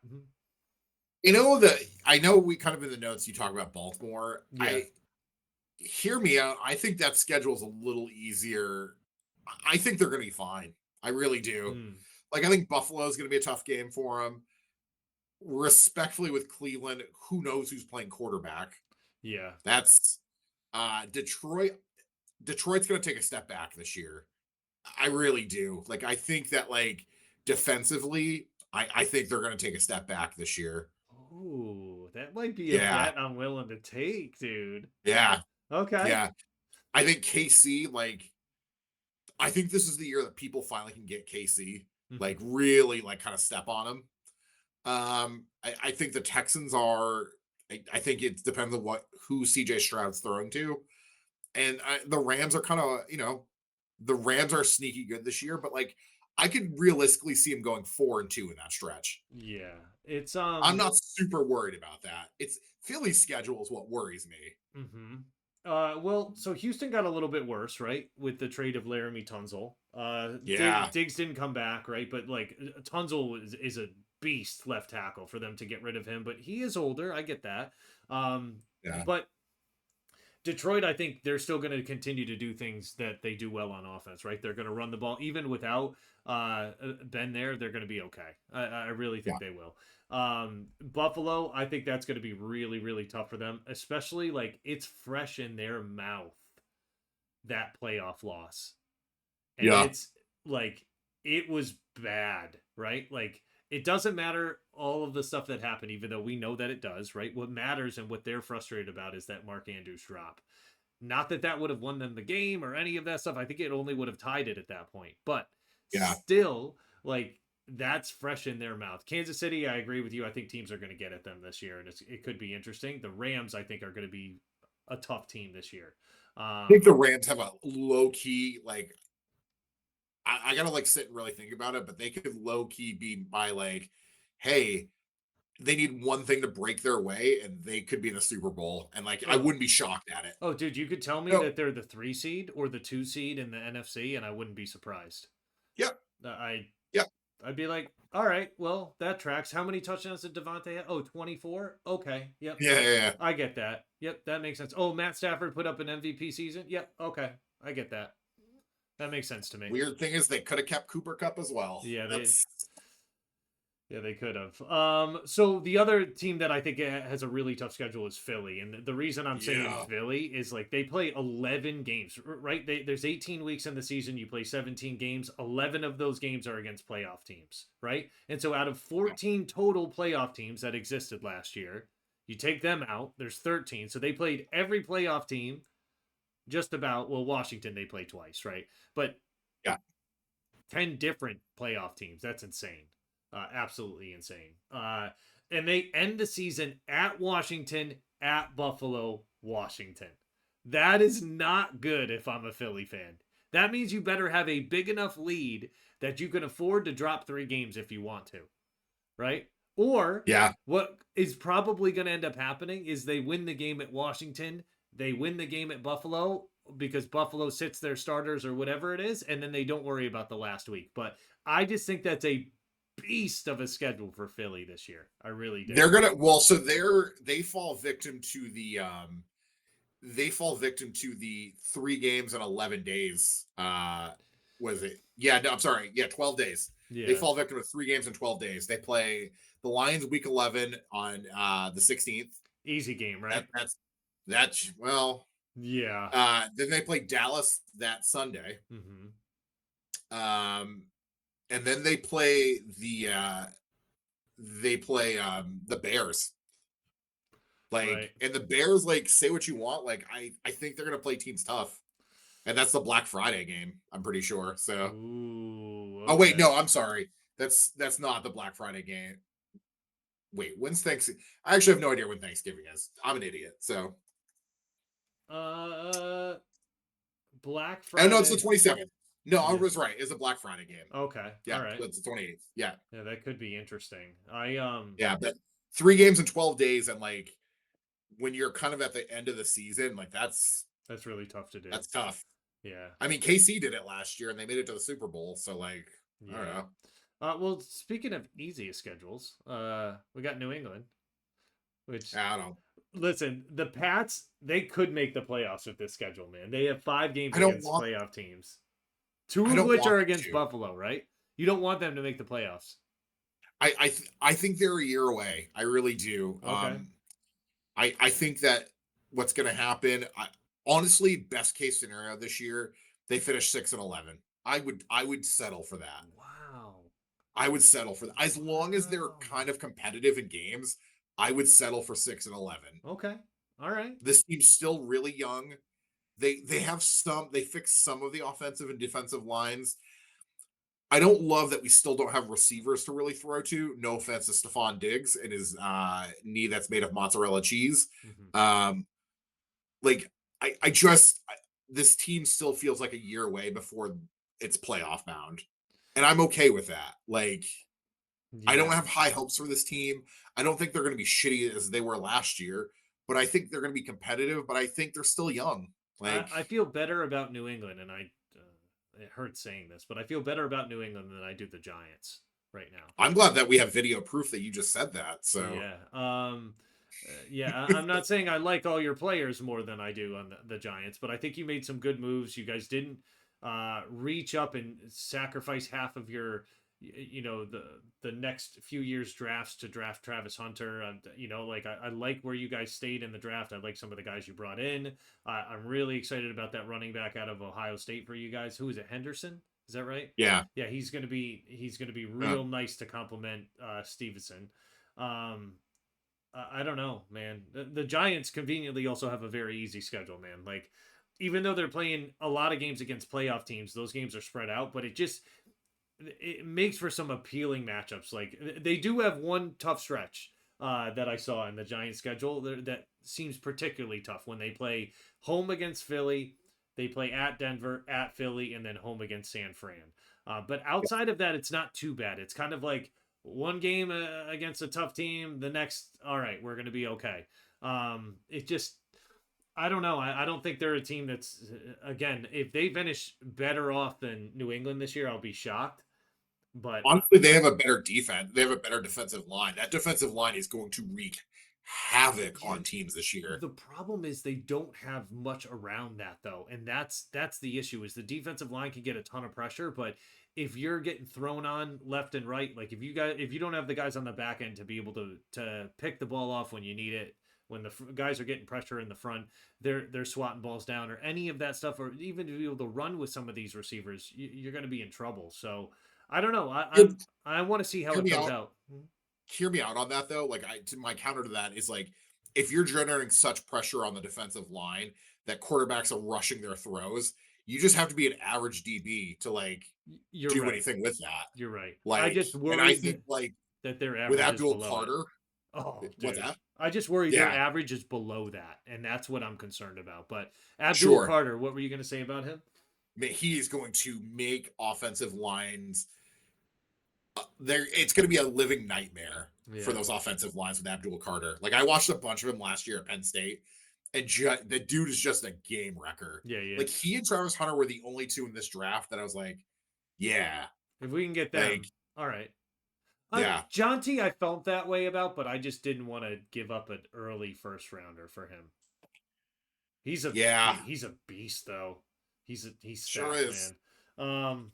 I know we kind of in the notes you talk about Baltimore. Yeah. I hear me out. I think that schedule is a little easier. I think they're going to be fine. I really do. Mm, Like I think Buffalo is going to be a tough game for them. Respectfully with Cleveland, who knows who's playing quarterback? yeah. That's Detroit. Detroit's going to take a step back this year. I really do. Like I think that like defensively, I think they're going to take a step back this year. Oh, that might be a Yeah, bet I'm willing to take, dude. yeah, Okay. yeah. I think KC, like, I think this is the year that people finally can get KC, like, Hmm. really, like, kind of step on him. I think the Texans are. I think it depends on who CJ Stroud's throwing to, and the Rams are kind of, the Rams are sneaky good this year, but like, I could realistically see him going 4-2 in that stretch. Yeah. It's I'm not super worried about that. It's Philly's schedule is what worries me. hmm well, so Houston got a little bit worse, right? With the trade of Laramie Tunzel. Yeah, Diggs didn't come back, right? But like Tunzel is a beast left tackle for them to get rid of him, but he is older. I get that. yeah, But Detroit, I think they're still going to continue to do things that they do well on offense, right? They're going to run the ball even without Ben there. They're going to be okay. I really think yeah, they will. Buffalo, I think that's going to be really, really tough for them, especially like it's fresh in their mouth that playoff loss, and yeah, it's like it was bad, right? Like it doesn't matter all of the stuff that happened, even though we know that it does, right? What matters and what they're frustrated about is that Mark Andrews drop. Not that that would have won them the game or any of that stuff. I think it only would have tied it at that point. But yeah. still, like that's fresh in their mouth. Kansas City, I agree with you. I think teams are going to get at them this year, and it could be interesting. The Rams, I think, are going to be a tough team this year. I think the Rams have a low key, like, I gotta like sit and really think about it, but they could low key be my like, hey, they need one thing to break their way, and they could be in the Super Bowl, and like I oh, wouldn't be shocked at it. oh, dude, you could tell me No, that they're the 3 seed or the 2 seed in the NFC, and I wouldn't be surprised. yep, I yep, I'd be like, all right, well, that tracks. How many touchdowns did Devontae have? Oh, 24? Okay. Yep. yeah, yeah, yeah. I get that. Yep. That makes sense. Oh, Matt Stafford put up an MVP season? Yep. Okay. I get that. That makes sense to me. Weird thing is they could have kept Cooper Cup as well. Yeah, they That's yeah, they could have. So the other team that I think has a really tough schedule is Philly, and the reason I'm saying yeah, Philly is like they play 11 games, right? There's 18 weeks in the season. You play 17 games. 11 of those games are against playoff teams, right? And so out of 14 total playoff teams that existed last year, you take them out. There's 13, so they played every playoff team just about. Well, Washington they played twice, right? But yeah, 10 different playoff teams. That's insane. Absolutely insane. And they end the season at Washington, at Buffalo, Washington. That is not good if I'm a Philly fan. That means you better have a big enough lead that you can afford to drop 3 games if you want to, right? Or yeah, what is probably going to end up happening is they win the game at Washington, they win the game at Buffalo because Buffalo sits their starters or whatever it is, and then they don't worry about the last week. But I just think that's a beast of a schedule for Philly this year. I really do. So they fall victim to the 3 games in 11 days. Was it? Yeah, no, I'm sorry. Yeah, 12 days. They Yeah. fall victim to 3 games in 12 days. They play the Lions week 11 on the 16th. Easy game, right? That's well. Yeah. Then they play Dallas that Sunday. Hmm. Um, and then they play the Bears. Right. Like, and the Bears, like, say what you want. Like, I think they're gonna play teams tough. And that's the Black Friday game, I'm pretty sure. So, Ooh, oh wait, okay. no, I'm sorry. That's not the Black Friday game. Wait, when's Thanksgiving? I actually have no idea when Thanksgiving is. I'm an idiot. So, Uh, Black oh no, it's the Friday. 27th. No, I Yeah. was right. It's a Black Friday game. Okay. Yeah, All right. it's the 28th. Yeah, Yeah, that could be interesting. yeah, but 3 games in 12 days, and like when you're kind of at the end of the season, like That's really tough to do. that's tough. Yeah. I mean, KC did it last year, and they made it to the Super Bowl. So, like, I don't Yeah. know. Well, speaking of easiest schedules, we got New England, which I don't. listen, the Pats, they could make the playoffs with this schedule, man. They have 5 games I don't against want. playoff teams, two I of don't which want are them against to. Buffalo, right? You don't want them to make the playoffs. I think they're a year away. I really do. Okay. I think that what's going to happen. Honestly, best case scenario this year, they finish 6-11. I would settle for that. Wow. I would settle for that as long as they're Wow. kind of competitive in games. I would settle for 6-11. Okay. All right. This team's still really young. They fixed some of the offensive and defensive lines. I don't love that we still don't have receivers to really throw to. No offense to Stephon Diggs and his knee that's made of mozzarella cheese. Hmm. Um, like I just this team still feels like a year away before it's playoff bound, and I'm okay with that. Like, I don't Yeah. have high hopes for this team. I don't think they're going to be shitty as they were last year, but I think they're going to be competitive. But I think they're still young. Like, I feel better about New England, and it hurts saying this, but I feel better about New England than I do the Giants right now. I'm glad that we have video proof that you just said that. So, Yeah. Yeah. I'm not saying I like all your players more than I do on the Giants, but I think you made some good moves. You guys didn't reach up and sacrifice half of your, the next few years drafts to draft Travis Hunter. Like I like where you guys stayed in the draft. I like some of the guys you brought in. I'm really excited about that running back out of Ohio State for you guys. Who is it? Henderson? Is that right? yeah. Yeah, he's gonna be Uh, real nice to complement Stevenson. Um, I don't know, man. The Giants conveniently also have a very easy schedule, man. Like, even though they're playing a lot of games against playoff teams, those games are spread out, but it makes for some appealing matchups. Like, they do have one tough stretch that I saw in the Giants schedule that seems particularly tough when they play home against Philly, they play at Denver, at Philly, and then home against San Fran. But outside of that, it's not too bad. It's kind of like one game against a tough team, the next, all right, we're going to be okay. It just, I don't know. I don't think they're a team that's, again, if they finish better off than New England this year, I'll be shocked. But Honestly, they have a better defense. They have a better defensive line. That defensive line is going to wreak havoc yeah, on teams this year. the problem is they don't have much around that though, and that's the issue. Is the defensive line can get a ton of pressure, but if you're getting thrown on left and right, like if you don't have the guys on the back end to be able to pick the ball off when you need it, when the guys are getting pressure in the front, they're swatting balls down or any of that stuff, or even to be able to run with some of these receivers, you're going to be in trouble. So I don't know. Hear, I want to see how hear it me comes out. out. Hear me out on that though. Like, my counter to that is like, if you're generating such pressure on the defensive line that quarterbacks are rushing their throws, you just have to be an average DB to like You're do right. anything with that. You're right. I Like, just and I worry think like that their with average is Abdul below it. Carter, Oh, what's dude. that? I just worry their Yeah, average is below that, and that's what I'm concerned about. But Abdul sure. Carter, what were you going to say about him? He is going to make offensive lines there. It's going to be a living nightmare for Yeah. those offensive lines with Abdul Carter. Like, I watched a bunch of him last year at Penn State, and the dude is just a game wrecker. Yeah, he Like, is. he and Travis Hunter were the only two in this draft that I was like, yeah, If we can get Like, them, all right. yeah, John T, I felt that way about, but I just didn't want to give up an early first rounder for him. yeah, He's a beast though. He's sure stacked, is. man. Um,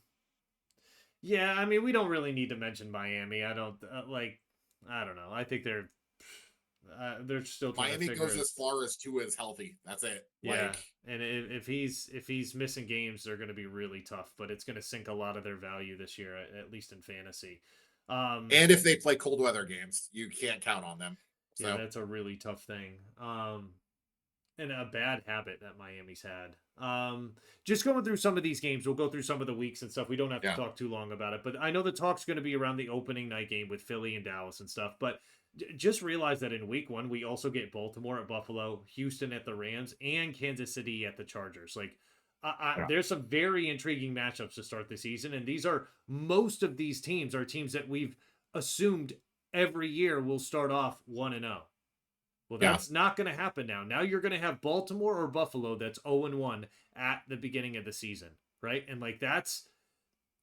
yeah, I mean we don't really need to mention Miami. I don't like. I don't know. I think they're still trying to Miami figure goes it. as far as Tua is healthy. That's it. Yeah, Like, and if he's missing games, they're going to be really tough. But it's going to sink a lot of their value this year, at least in fantasy. Um, and if they play cold weather games, you can't count on them. yeah, So that's a really tough thing. And a bad habit that Miami's had. Just going through some of these games, we'll go through some of the weeks and stuff. We don't have to yeah, talk too long about it, but I know the talk's going to be around the opening night game with Philly and Dallas and stuff. But just realize that in week one, we also get Baltimore at Buffalo, Houston at the Rams, and Kansas City at the Chargers. Like, yeah, there's some very intriguing matchups to start the season, and most of these teams are teams that we've assumed every year will start off 1-0. Well, yeah, that's not going to happen now. Now you're going to have Baltimore or Buffalo that's 0-1 at the beginning of the season, right? And like that's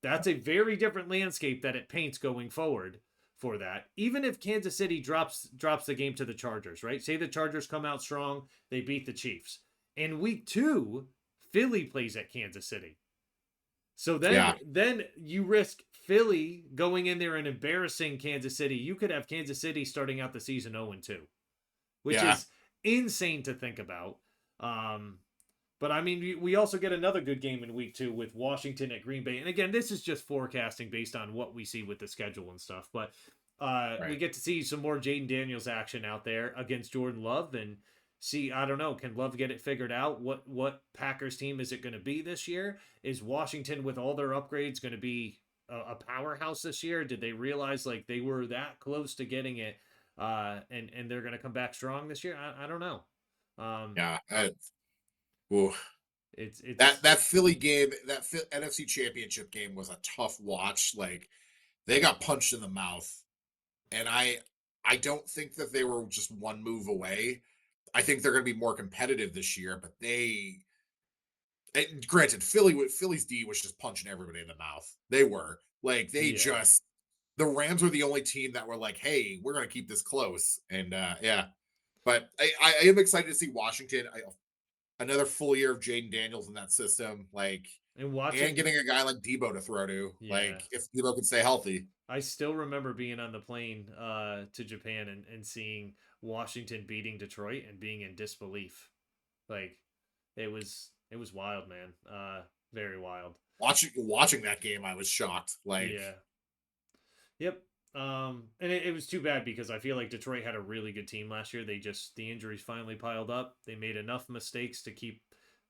a very different landscape that it paints going forward for that. Even if Kansas City drops the game to the Chargers, right? Say the Chargers come out strong, they beat the Chiefs. In week 2, Philly plays at Kansas City. So then yeah, then you risk Philly going in there and embarrassing Kansas City. You could have Kansas City starting out the season 0-2, which yeah. is insane to think about. Um, but I mean, we also get another good game in week 2 with Washington at Green Bay. And again, this is just forecasting based on what we see with the schedule and stuff. But we Right. get to see some more Jaden Daniels action out there against Jordan Love and see, I don't know, can Love get it figured out? What Packers team is it going to be this year? Is Washington with all their upgrades going to be a powerhouse this year? Did they realize like they were that close to getting it and they're going to come back strong this year? I don't know. Um, Yeah. Ooh. it's That Philly game, that NFC Championship game was a tough watch. Like, they got punched in the mouth, and I don't think that they were just one move away. I think they're going to be more competitive this year, but and granted, Philly's D was just punching everybody in the mouth. They were like, yeah. the Rams were the only team that were like, hey, we're going to keep this close, and yeah. But I am excited to see Washington. Another full year of Jaden Daniels in that system, like, And and watching, getting a guy like Debo to throw to, yeah, like, if Debo can stay healthy. I still remember being on the plane to Japan and seeing Washington beating Detroit and being in disbelief. Like it was wild, man. Very wild. Watching that game, I was shocked. Like, Yeah. Yep. And it was too bad because I feel like Detroit had a really good team last year. The injuries finally piled up. They made enough mistakes to keep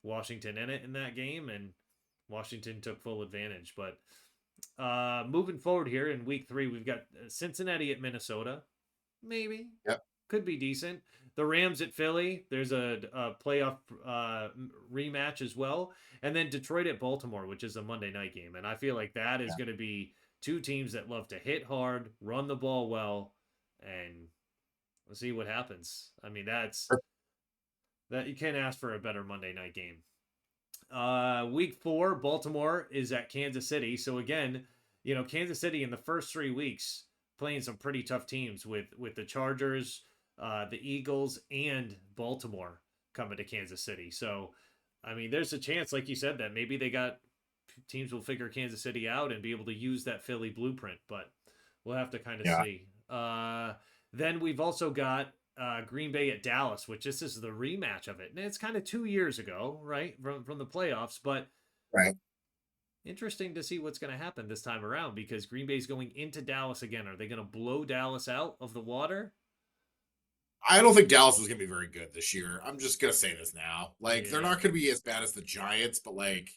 Washington in it in that game, and Washington took full advantage. But moving forward here in week 3, we've got Cincinnati at Minnesota. Maybe yep, could be decent. The Rams at Philly. There's a playoff rematch as well, and then Detroit at Baltimore, which is a Monday night game. And I feel like that is yeah. going to be two teams that love to hit hard, run the ball well, and we'll see what happens. I mean, that you can't ask for a better Monday night game. Week 4, Baltimore is at Kansas City. So again, Kansas City in the first 3 weeks playing some pretty tough teams with the Chargers, the Eagles, and Baltimore coming to Kansas City. So, I mean, there's a chance, like you said, that maybe teams will figure Kansas City out and be able to use that Philly blueprint, but we'll have to kind of Yeah. see. Then we've also got Green Bay at Dallas, which this is the rematch of it. And it's kind of 2 years ago, right, from the playoffs, but Right. interesting to see what's going to happen this time around because Green Bay's going into Dallas again. Are they going to blow Dallas out of the water? I don't think Dallas is going to be very good this year. I'm just going to say this now. Like, they're Yeah. not going to be as bad as the Giants, but like,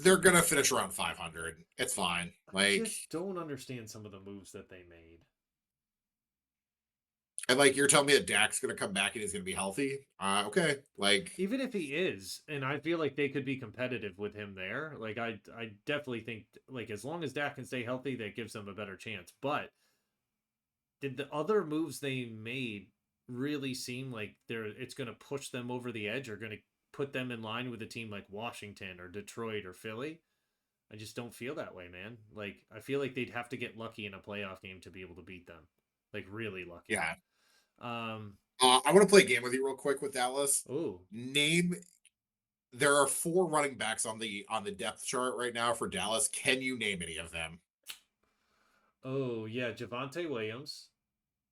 they're going to finish around 500. It's fine. I Like, just don't understand some of the moves that they made. and like, you're telling me that Dak's going to come back and he's going to be healthy? Okay. Like, Even if he is, and I feel like they could be competitive with him there. Like I definitely think like as long as Dak can stay healthy, that gives them a better chance. But did the other moves they made really seem like it's going to push them over the edge or going to put them in line with a team like Washington or Detroit or Philly? I just don't feel that way, man. Like I feel like they'd have to get lucky in a playoff game to be able to beat them. Like really lucky. Yeah. Um I want to play a game with you real quick with Dallas. oh. Name There are four running backs on the depth chart right now for Dallas. Can you name any of them? Oh, yeah, Javante Williams.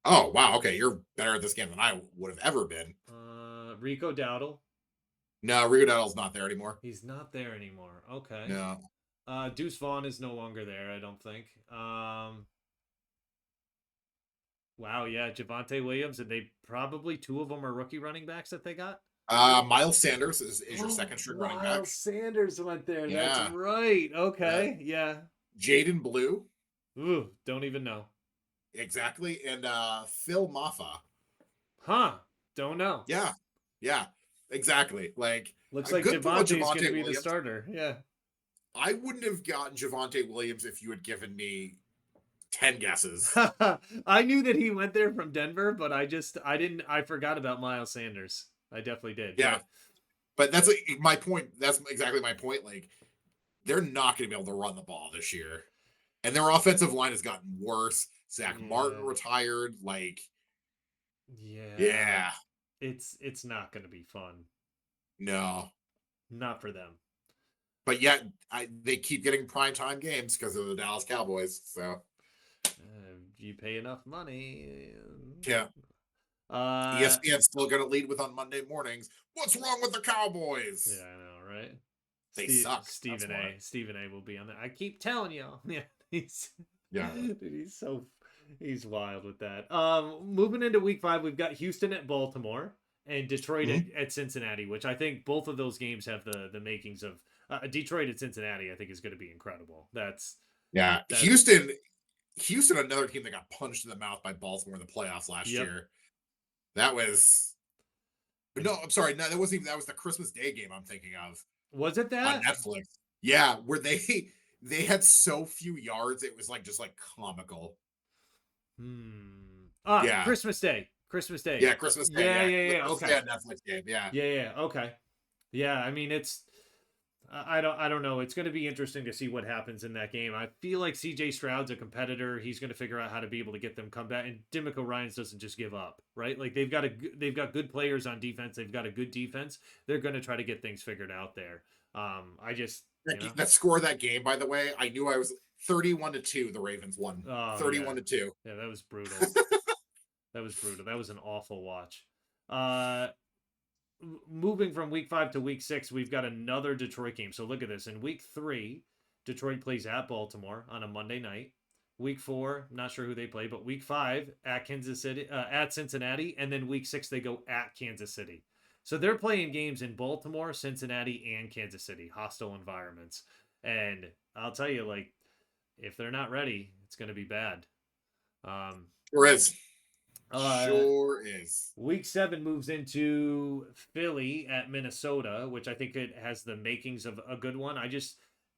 Oh wow, okay, you're better at this game than I would have ever been. Rico Dowdle. No, Rigodell's not there anymore. He's not there anymore. Okay. No. Deuce Vaughn is no longer there, I don't think. Wow, yeah, Javante Williams, and they probably two of them are rookie running backs that they got. Miles Sanders is your second string running back. Miles Sanders went there. That's Yeah. right. Uh, Okay. Yeah. Jaden Blue, Ooh, don't even know. exactly, and Phil Maffa. Huh. Don't know. Yeah, yeah, exactly. Like Looks a like good pull of Javante's going to Javante be the Williams. starter. Yeah. I wouldn't have gotten Javante Williams if you had given me 10 guesses. I knew that he went there from Denver, but I forgot about Miles Sanders. I definitely did. Yeah, but that's my point. That's exactly my point. Like they're not going to be able to run the ball this year, and their offensive line has gotten worse. Zach Martin Yeah. retired. Like, Yeah. yeah, It's not going to be fun. no. Not for them. But yet, they keep getting primetime games because of the Dallas Cowboys. So, You pay enough money. yeah. Uh, ESPN's still going to lead with on Monday mornings. What's wrong with the Cowboys? yeah, I know, right? They suck. Stephen A will be on that. I keep telling y'all. Yeah, Yeah. dude, he's wild with that. Moving into week 5, we've got Houston at Baltimore and Detroit at Cincinnati, which I think both of those games have the makings of Detroit at Cincinnati. I think is going to be incredible. That's Houston, another team that got punched in the mouth by Baltimore in the playoffs last Yep. year. That was no, I'm sorry, no, that wasn't even that was the Christmas Day game I'm thinking of. Was it that on Netflix? Yeah, where they had so few yards, it was like just like comical. Yeah, Christmas Day. Christmas Day. yeah, Christmas Day. Yeah. Christmas Okay. Day Netflix game. Yeah, Yeah. Okay. Yeah. I mean, it's. I don't know. It's going to be interesting to see what happens in that game. I feel like C.J. Stroud's a competitor. He's going to figure out how to be able to get them come back. And Demico Ryans doesn't just give up, right? Like they've got good players on defense. They've got a good defense. They're going to try to get things figured out there. I just that score of that game, by the way, I knew I was 31-2. The Ravens won. 31-2. Yeah, that was brutal. That was brutal. That was an awful watch. Moving from week 5 to week 6, we've got another Detroit game. So look at this. In week 3, Detroit plays at Baltimore on a Monday night. Week 4, not sure who they play, but week 5 at Kansas City, at Cincinnati, and then week 6 they go at Kansas City. So they're playing games in Baltimore, Cincinnati, and Kansas City, hostile environments. And I'll tell you, like, if they're not ready, it's going to be bad. Sure is. Sure is. Week 7 moves into Philly at Minnesota, which I think it has the makings of a good one.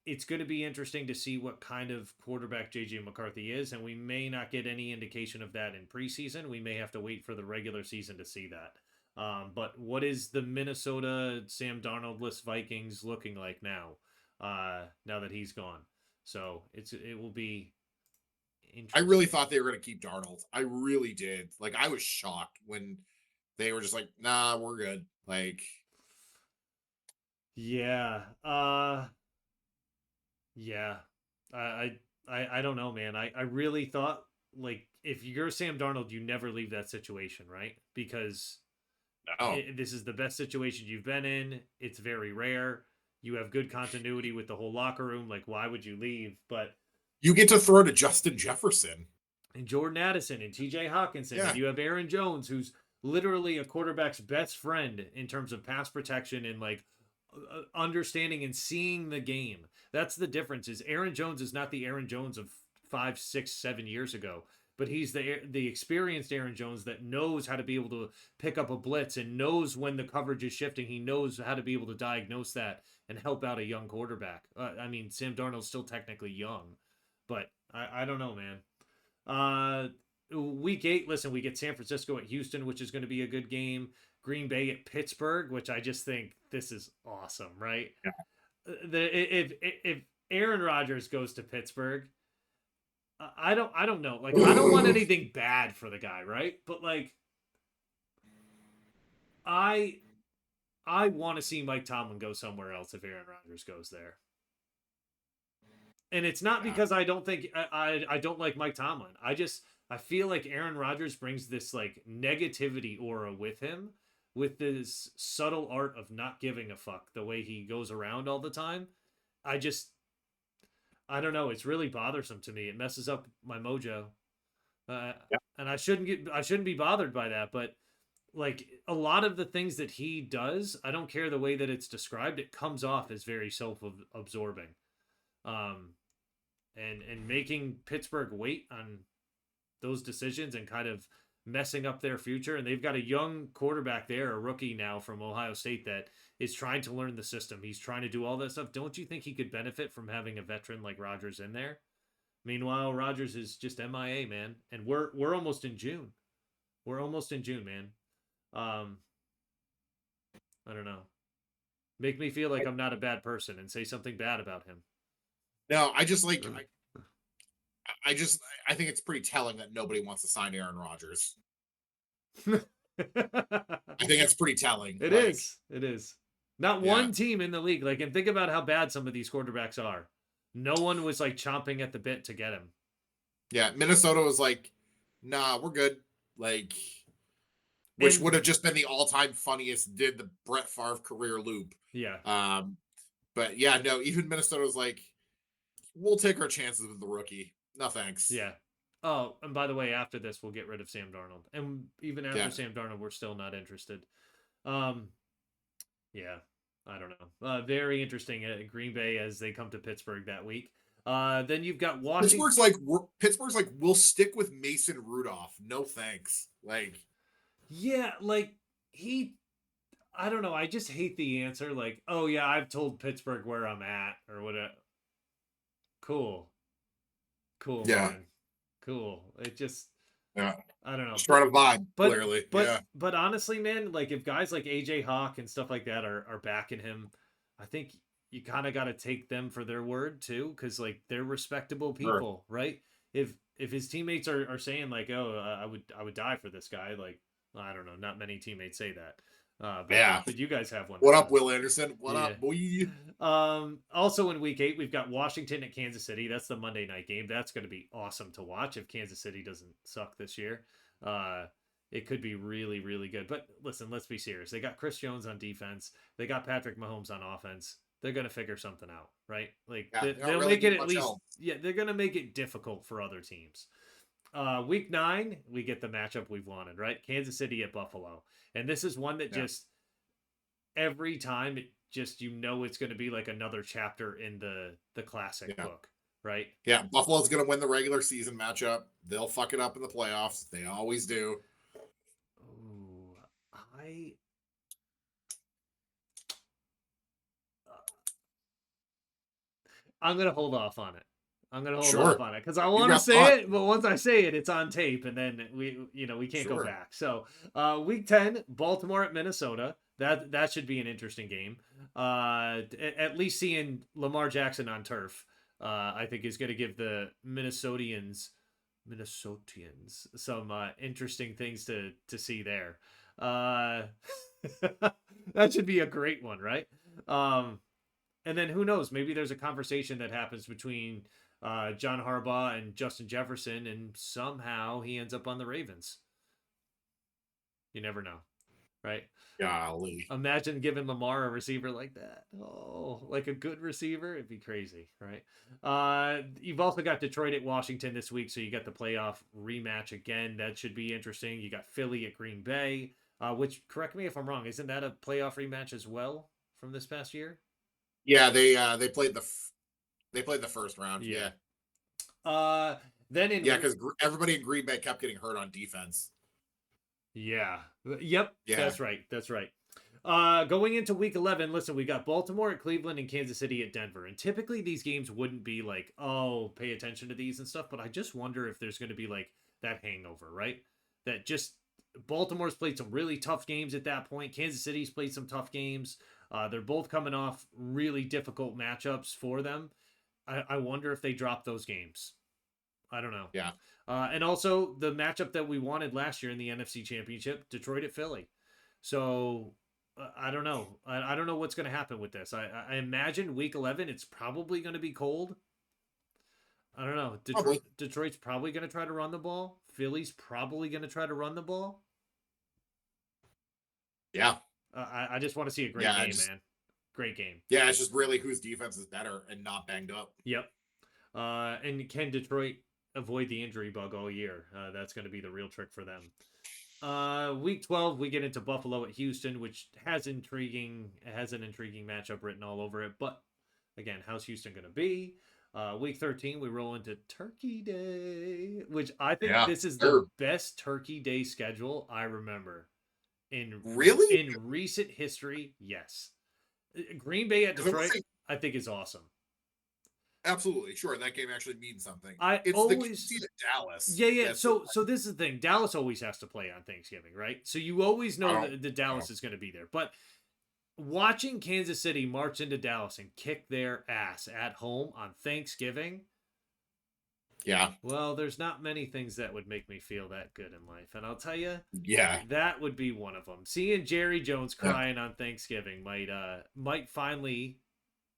It's going to be interesting to see what kind of quarterback JJ McCarthy is, and we may not get any indication of that in preseason. We may have to wait for the regular season to see that. But what is the Minnesota Sam Darnold-less Vikings looking like now? Now that he's gone, so it will be. I really thought they were going to keep Darnold. I really did. Like I was shocked when they were just like, "Nah, we're good." Like, yeah, yeah. I don't know, man. I really thought like if you're Sam Darnold, you never leave that situation, right? Because this is the best situation you've been in. It's very rare. You have good continuity with the whole locker room. Like, why would you leave? But you get to throw to Justin Jefferson and Jordan Addison and TJ Hawkinson. Yeah. And you have Aaron Jones, who's literally a quarterback's best friend in terms of pass protection and like understanding and seeing the game. That's the difference. Is Aaron Jones is not the Aaron Jones of 5, 6, 7 years ago, but he's the experienced Aaron Jones that knows how to be able to pick up a blitz and knows when the coverage is shifting. He knows how to be able to diagnose that and help out a young quarterback. I mean, Sam Darnold's still technically young, but I don't know, man. Week 8, listen, we get San Francisco at Houston, which is going to be a good game. Green Bay at Pittsburgh, which I just think this is awesome, right? Yeah. If Aaron Rodgers goes to Pittsburgh. I don't know. Like, I don't want anything bad for the guy, right? But like, I I want to see Mike Tomlin go somewhere else if Aaron Rodgers goes there. And it's not Yeah. because I don't think I don't like Mike Tomlin. I feel like Aaron Rodgers brings this like negativity aura with him, with this subtle art of not giving a fuck the way he goes around all the time. I just I don't know. It's really bothersome to me. It messes up my mojo, uh, Yeah. and I shouldn't be bothered by that. But like a lot of the things that he does, I don't care the way that it's described. It comes off as very self-absorbing, um, and making Pittsburgh wait on those decisions and kind of messing up their future. And they've got a young quarterback there, a rookie now from Ohio State, that is trying to learn the system. He's trying to do all that stuff. Don't you think he could benefit from having a veteran like Rodgers in there? Meanwhile, Rodgers is just MIA, man. And we're almost in June. We're almost in June, man. Um, I don't know. Make me feel like I'm not a bad person and say something bad about him. No, I just like I just I think it's pretty telling that nobody wants to sign Aaron Rodgers. I think it's pretty telling. It like, is. It is. Not Yeah. one team in the league. Like, and think about how bad some of these quarterbacks are. No one was like chomping at the bit to get him. Yeah, Minnesota was like, nah, we're good. Like, which And would have just been the all-time funniest did the Brett Favre career loop. yeah, But yeah, no, even Minnesota was like, we'll take our chances with the rookie. No thanks. yeah. Oh, and by the way, after this, we'll get rid of Sam Darnold. And even after Yeah. Sam Darnold, we're still not interested. Um, yeah, I don't know. Very interesting at Green Bay as they come to Pittsburgh that week. Then you've got Washington. Pittsburgh's like, we'll stick with Mason Rudolph. No thanks. Like, Yeah, like he I don't know. I just hate the answer. Like, oh yeah, I've told Pittsburgh where I'm at or whatever. Cool, cool, yeah, man, cool. It just, yeah, I don't know. just trying to vibe. But Clearly, but yeah, but honestly, man, like if guys like AJ Hawk and stuff like that are backing him, I think you kind of got to take them for their word too, because like they're respectable sure. people, right? If his teammates are saying like, oh, I would die for this guy, like I don't know, not many teammates say that. Yeah. But you guys have one What that up, does. Will Anderson? What Yeah. up, boy? Also in week 8, we've got Washington at Kansas City. That's the Monday night game. That's going to be awesome to watch if Kansas City doesn't suck this year. Uh, it could be really, really good. But listen, let's be serious. They got Chris Jones on defense. They got Patrick Mahomes on offense. They're going to figure something out, right? Like Yeah, they don't they'll really make it need at much least. help. Yeah, they're going to make it difficult for other teams. Week 9, we get the matchup we've wanted, right? Kansas City at Buffalo. And this is one that Yeah. just every time it just it's going to be like another chapter in the classic Yeah. book, right? Yeah, Buffalo's going to win the regular season matchup. They'll fuck it up in the playoffs. They always do. Ooh, I'm going to hold off on it. I'm going to hold Sure. off on it because I You want to got say thought. it, but once I say it, it's on tape, and then we can't go Sure. back. So, week 10, Baltimore at Minnesota. That should be an interesting game. At least seeing Lamar Jackson on turf, I think is going to give the Minnesotians some interesting things to see there. That should be a great one, right? And then who knows? Maybe there's a conversation that happens between John Harbaugh and Justin Jefferson, and somehow he ends up on the Ravens. You never know, right? Golly. Imagine giving Lamar a receiver like that. Oh, like a good receiver. It'd be crazy, right? You've also got Detroit at Washington this week, so you got the playoff rematch again. That should be interesting. You got Philly at Green Bay, which, correct me if I'm wrong, isn't that a playoff rematch as well from this past year? Yeah, they played the first round. Yeah. Yeah, Then in because everybody in Green Bay kept getting hurt on defense. Yeah. Yep. Yeah. That's right. That's right. Going into week 11, listen, we got Baltimore at Cleveland and Kansas City at Denver. And typically these games wouldn't be like, oh, pay attention to these and stuff. But I just wonder if there's going to be like that hangover, right? That just Baltimore's played some really tough games at that point. Kansas City's played some tough games. They're both coming off really difficult matchups for them. I wonder if they drop those games. I don't know. Yeah. And also the matchup that we wanted last year in the NFC Championship, Detroit at Philly. So I don't know. I don't know what's going to happen with this. I imagine Week 11, it's probably going to be cold. I don't know. Probably. Detroit's probably going to try to run the ball. Philly's probably going to try to run the ball. Yeah. I just want to see a great Yeah. game, man. Great game. Yeah. It's just really whose defense is better and not banged up. Yep. And can Detroit avoid the injury bug all year? That's going to be the real trick for them. Week 12, we get into Buffalo at Houston, which has an intriguing matchup written all over it. But again, how's Houston going to be? Week 13, we roll into Turkey Day, which I think this is the best Turkey Day schedule I remember in recent history. Yes, Green Bay at Detroit, I think is awesome. Absolutely, sure. That game actually means something. It's always the Dallas. Yeah. So this is the thing. Dallas always has to play on Thanksgiving, right? So you always know that Dallas is going to be there. But watching Kansas City march into Dallas and kick their ass at home on Thanksgiving. Yeah. Well, there's not many things that would make me feel that good in life. And I'll tell you, that would be one of them. Seeing Jerry Jones crying on Thanksgiving might finally...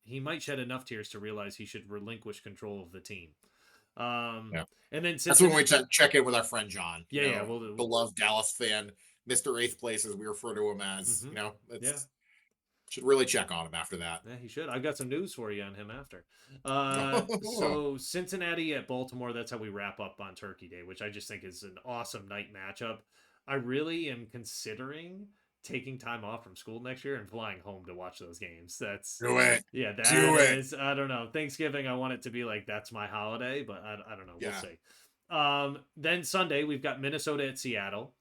He might shed enough tears to realize he should relinquish control of the team. And then that's when we check in with our friend John. We'll beloved Dallas fan, Mr. Eighth Place, as we refer to him as. Should really check on him after that. Yeah, he should. I've got some news for you on him after. So Cincinnati at Baltimore. That's how we wrap up on Turkey Day, which I just think is an awesome night matchup. I really am considering taking time off from school next year and flying home to watch those games. That's do it. Yeah, that is. I don't know. Thanksgiving, I want it to be like that's my holiday, but I don't know. We'll see. Then Sunday we've got Minnesota at Seattle,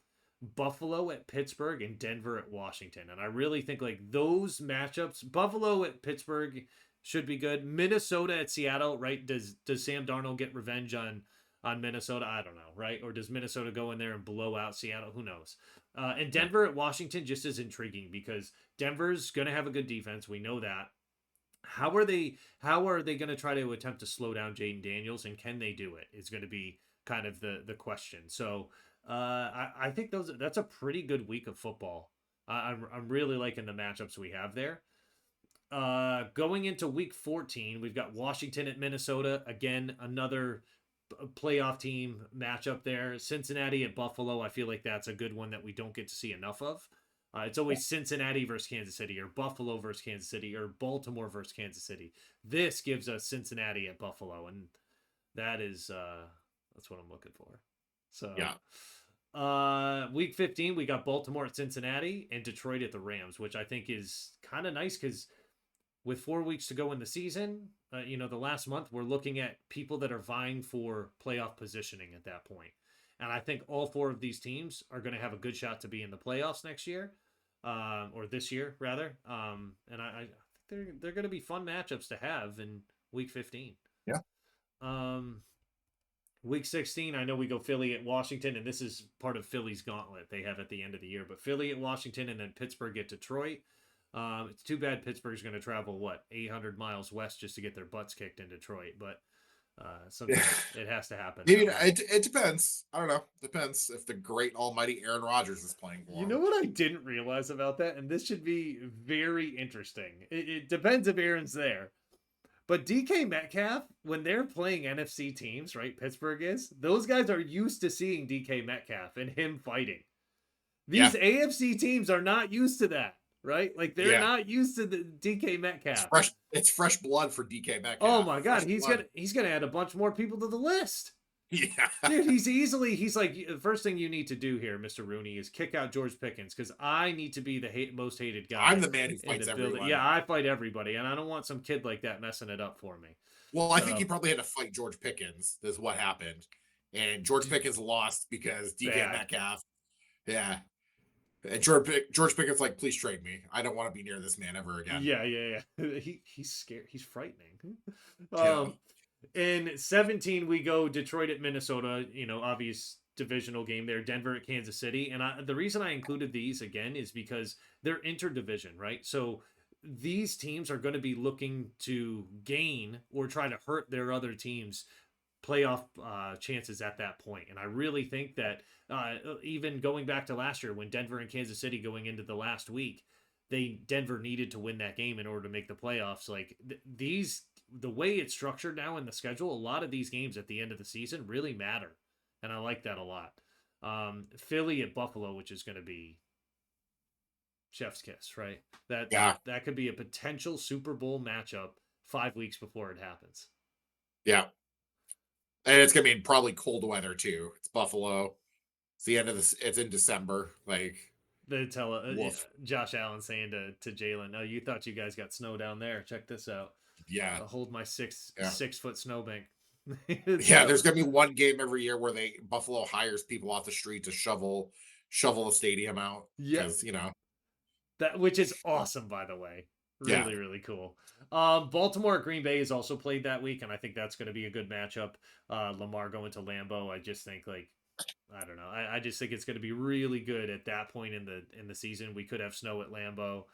Buffalo at Pittsburgh, and Denver at Washington. And I really think like those matchups, Buffalo at Pittsburgh should be good. Minnesota at Seattle, right? Does Sam Darnold get revenge on Minnesota? I don't know, right? Or does Minnesota go in there and blow out Seattle? Who knows? And Denver at Washington just is intriguing because Denver's going to have a good defense. We know that. How are they going to try to attempt to slow down Jaden Daniels, and can they do it? Is going to be kind of the question. So I think that's a pretty good week of football. I'm really liking the matchups we have there. Going into week 14, we've got Washington at Minnesota. Again, another playoff team matchup there. Cincinnati at Buffalo. I feel like that's a good one that we don't get to see enough of. It's always Cincinnati versus Kansas City, or Buffalo versus Kansas City, or Baltimore versus Kansas City. This gives us Cincinnati at Buffalo, and that's what I'm looking for. So week 15, we got Baltimore at Cincinnati and Detroit at the Rams, which I think is kind of nice because with 4 weeks to go in the season, the last month, we're looking at people that are vying for playoff positioning at that point. And I think all 4 of these teams are going to have a good shot to be in the playoffs next year, or this year, rather. And I think they're going to be fun matchups to have in week 15. Yeah. Week 16, I know we go Philly at Washington, and this is part of Philly's gauntlet they have at the end of the year. But Philly at Washington, and then Pittsburgh at Detroit. It's too bad Pittsburgh's going to travel 800 miles west just to get their butts kicked in Detroit, but sometimes it has to happen. It depends. I don't know. Depends if the great almighty Aaron Rodgers is playing for You know what I didn't realize about that, and this should be very interesting. It depends if Aaron's there, but DK Metcalf, when they're playing NFC teams, right? Pittsburgh is. Those guys are used to seeing DK Metcalf and him fighting. These AFC teams are not used to that. Right? Like they're not used to the DK Metcalf. It's fresh blood for DK Metcalf. Oh my God. He's gonna add a bunch more people to the list. Yeah. Dude, he's like, the first thing you need to do here, Mr. Rooney, is kick out George Pickens, because I need to be the most hated guy. I'm the man who fights everybody. Yeah, I fight everybody, and I don't want some kid like that messing it up for me. Well, I think he probably had to fight George Pickens, is what happened. And George Pickens lost because DK Metcalf. Yeah. And George Pickett's like, please trade me. I don't want to be near this man ever again. Yeah. He's scared. He's frightening. In 17, we go Detroit at Minnesota. Obvious divisional game there. Denver at Kansas City. And the reason I included these again is because they're interdivision, right? So these teams are going to be looking to gain or try to hurt their other teams' playoff chances at that point. And I really think that even going back to last year when Denver and Kansas City going into the last week, Denver needed to win that game in order to make the playoffs. Like the way it's structured now in the schedule, a lot of these games at the end of the season really matter, and I like that a lot. Philly at Buffalo, which is going to be chef's kiss, right? That Yeah, that could be a potential Super Bowl matchup 5 weeks before it happens. yeah, and it's gonna be in probably cold weather too. It's Buffalo. It's the end of this. It's in December. Like, They tell woof. Josh Allen saying to Jalen, "Oh, you thought you guys got snow down there? Check this out. Yeah, Hold my six yeah, 6 foot snowbank." yeah. So There's gonna be one game every year where Buffalo hires people off the street to shovel the stadium out yeah, because that which is awesome, by the way. yeah, Really, really cool. Baltimore at Green Bay is also played that week, and I think that's going to be a good matchup. Lamar going to Lambeau, I just think like I don't know. I just think it's going to be really good at that point in the season. We could have snow at Lambeau,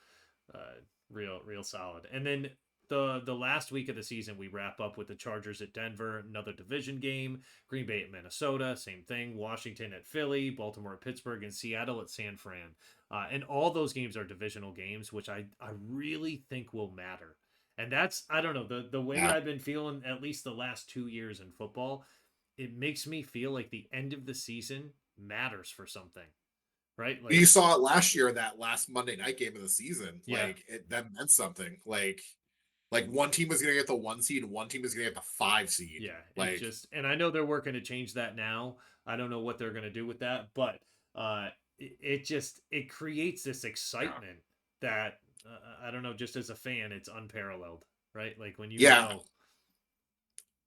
real solid. And then the last week of the season, we wrap up with the Chargers at Denver, another division game. Green Bay at Minnesota, same thing. Washington at Philly, Baltimore at Pittsburgh, and Seattle at San Fran. And all those games are divisional games, which I really think will matter. And that's I don't know the way yeah. I've been feeling at least the last 2 years in football. It makes me feel like the end of the season matters for something, right? You Like, saw it last year in that last Monday night game of the season. yeah, That meant something. Like one team was gonna get the 1 seed, and one team was gonna get the 5 seed. yeah. It Like, just, and I know they're working to change that now. I don't know what they're going to do with that, but it just it creates this yeah, excitement that I don't know. Just as a fan, it's unparalleled, right? Like when yeah,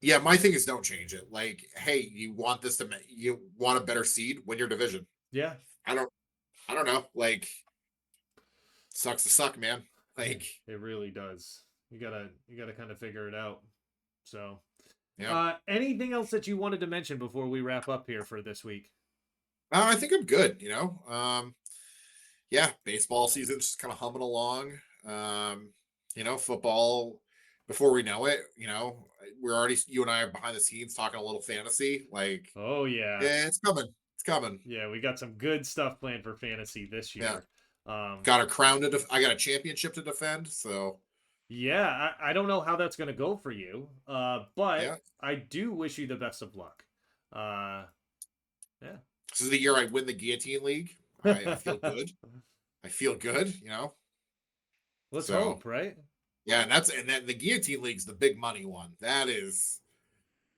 yeah. My thing is don't change it. Like, hey, you want a better seed, win your division. yeah, I don't, I don't know. Like, sucks to suck, man. it, Like, it really does. You gotta kind of figure it out. So, yeah. anything else that you wanted to mention before we wrap up here for this week? I think I'm good. Yeah, baseball season's just kind of humming along. Football. Before we know it, we're already you and I are behind the scenes talking a little fantasy. Like, Oh yeah, yeah, it's coming. It's coming. yeah. We got some good stuff planned for fantasy this Yeah, year. Um, got a crown I got a championship to defend. So yeah, I don't know how that's gonna go for you, but yeah, I do wish you the best of luck. Uh, yeah. this is the year I win the guillotine league. I feel good. I feel good. Let's So hope, right? yeah, and then the guillotine league's the big money one. That is,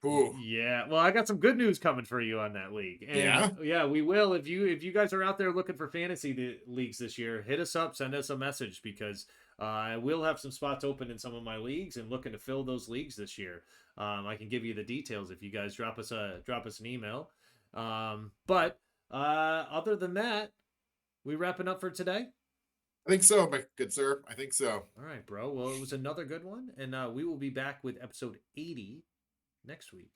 whew, Yeah. Well, I got some good news coming for you on that league, and yeah. yeah, we will. If you guys are out there looking for fantasy leagues this year, hit us up, send us a message because I will have some spots open in some of my leagues and looking to fill those leagues this year. I can give you the details if you guys drop us an email. But other than that, we wrapping up for today. I think so, my good sir. I think so. All right, bro. Well, it was another good one, and we will be back with episode 80 next week.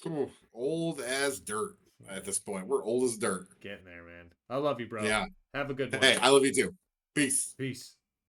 Ooh, old as dirt at this point. We're old as dirt. Getting there, man. I love you, bro. Yeah. Have a good one. Hey, I love you too. Peace. Peace.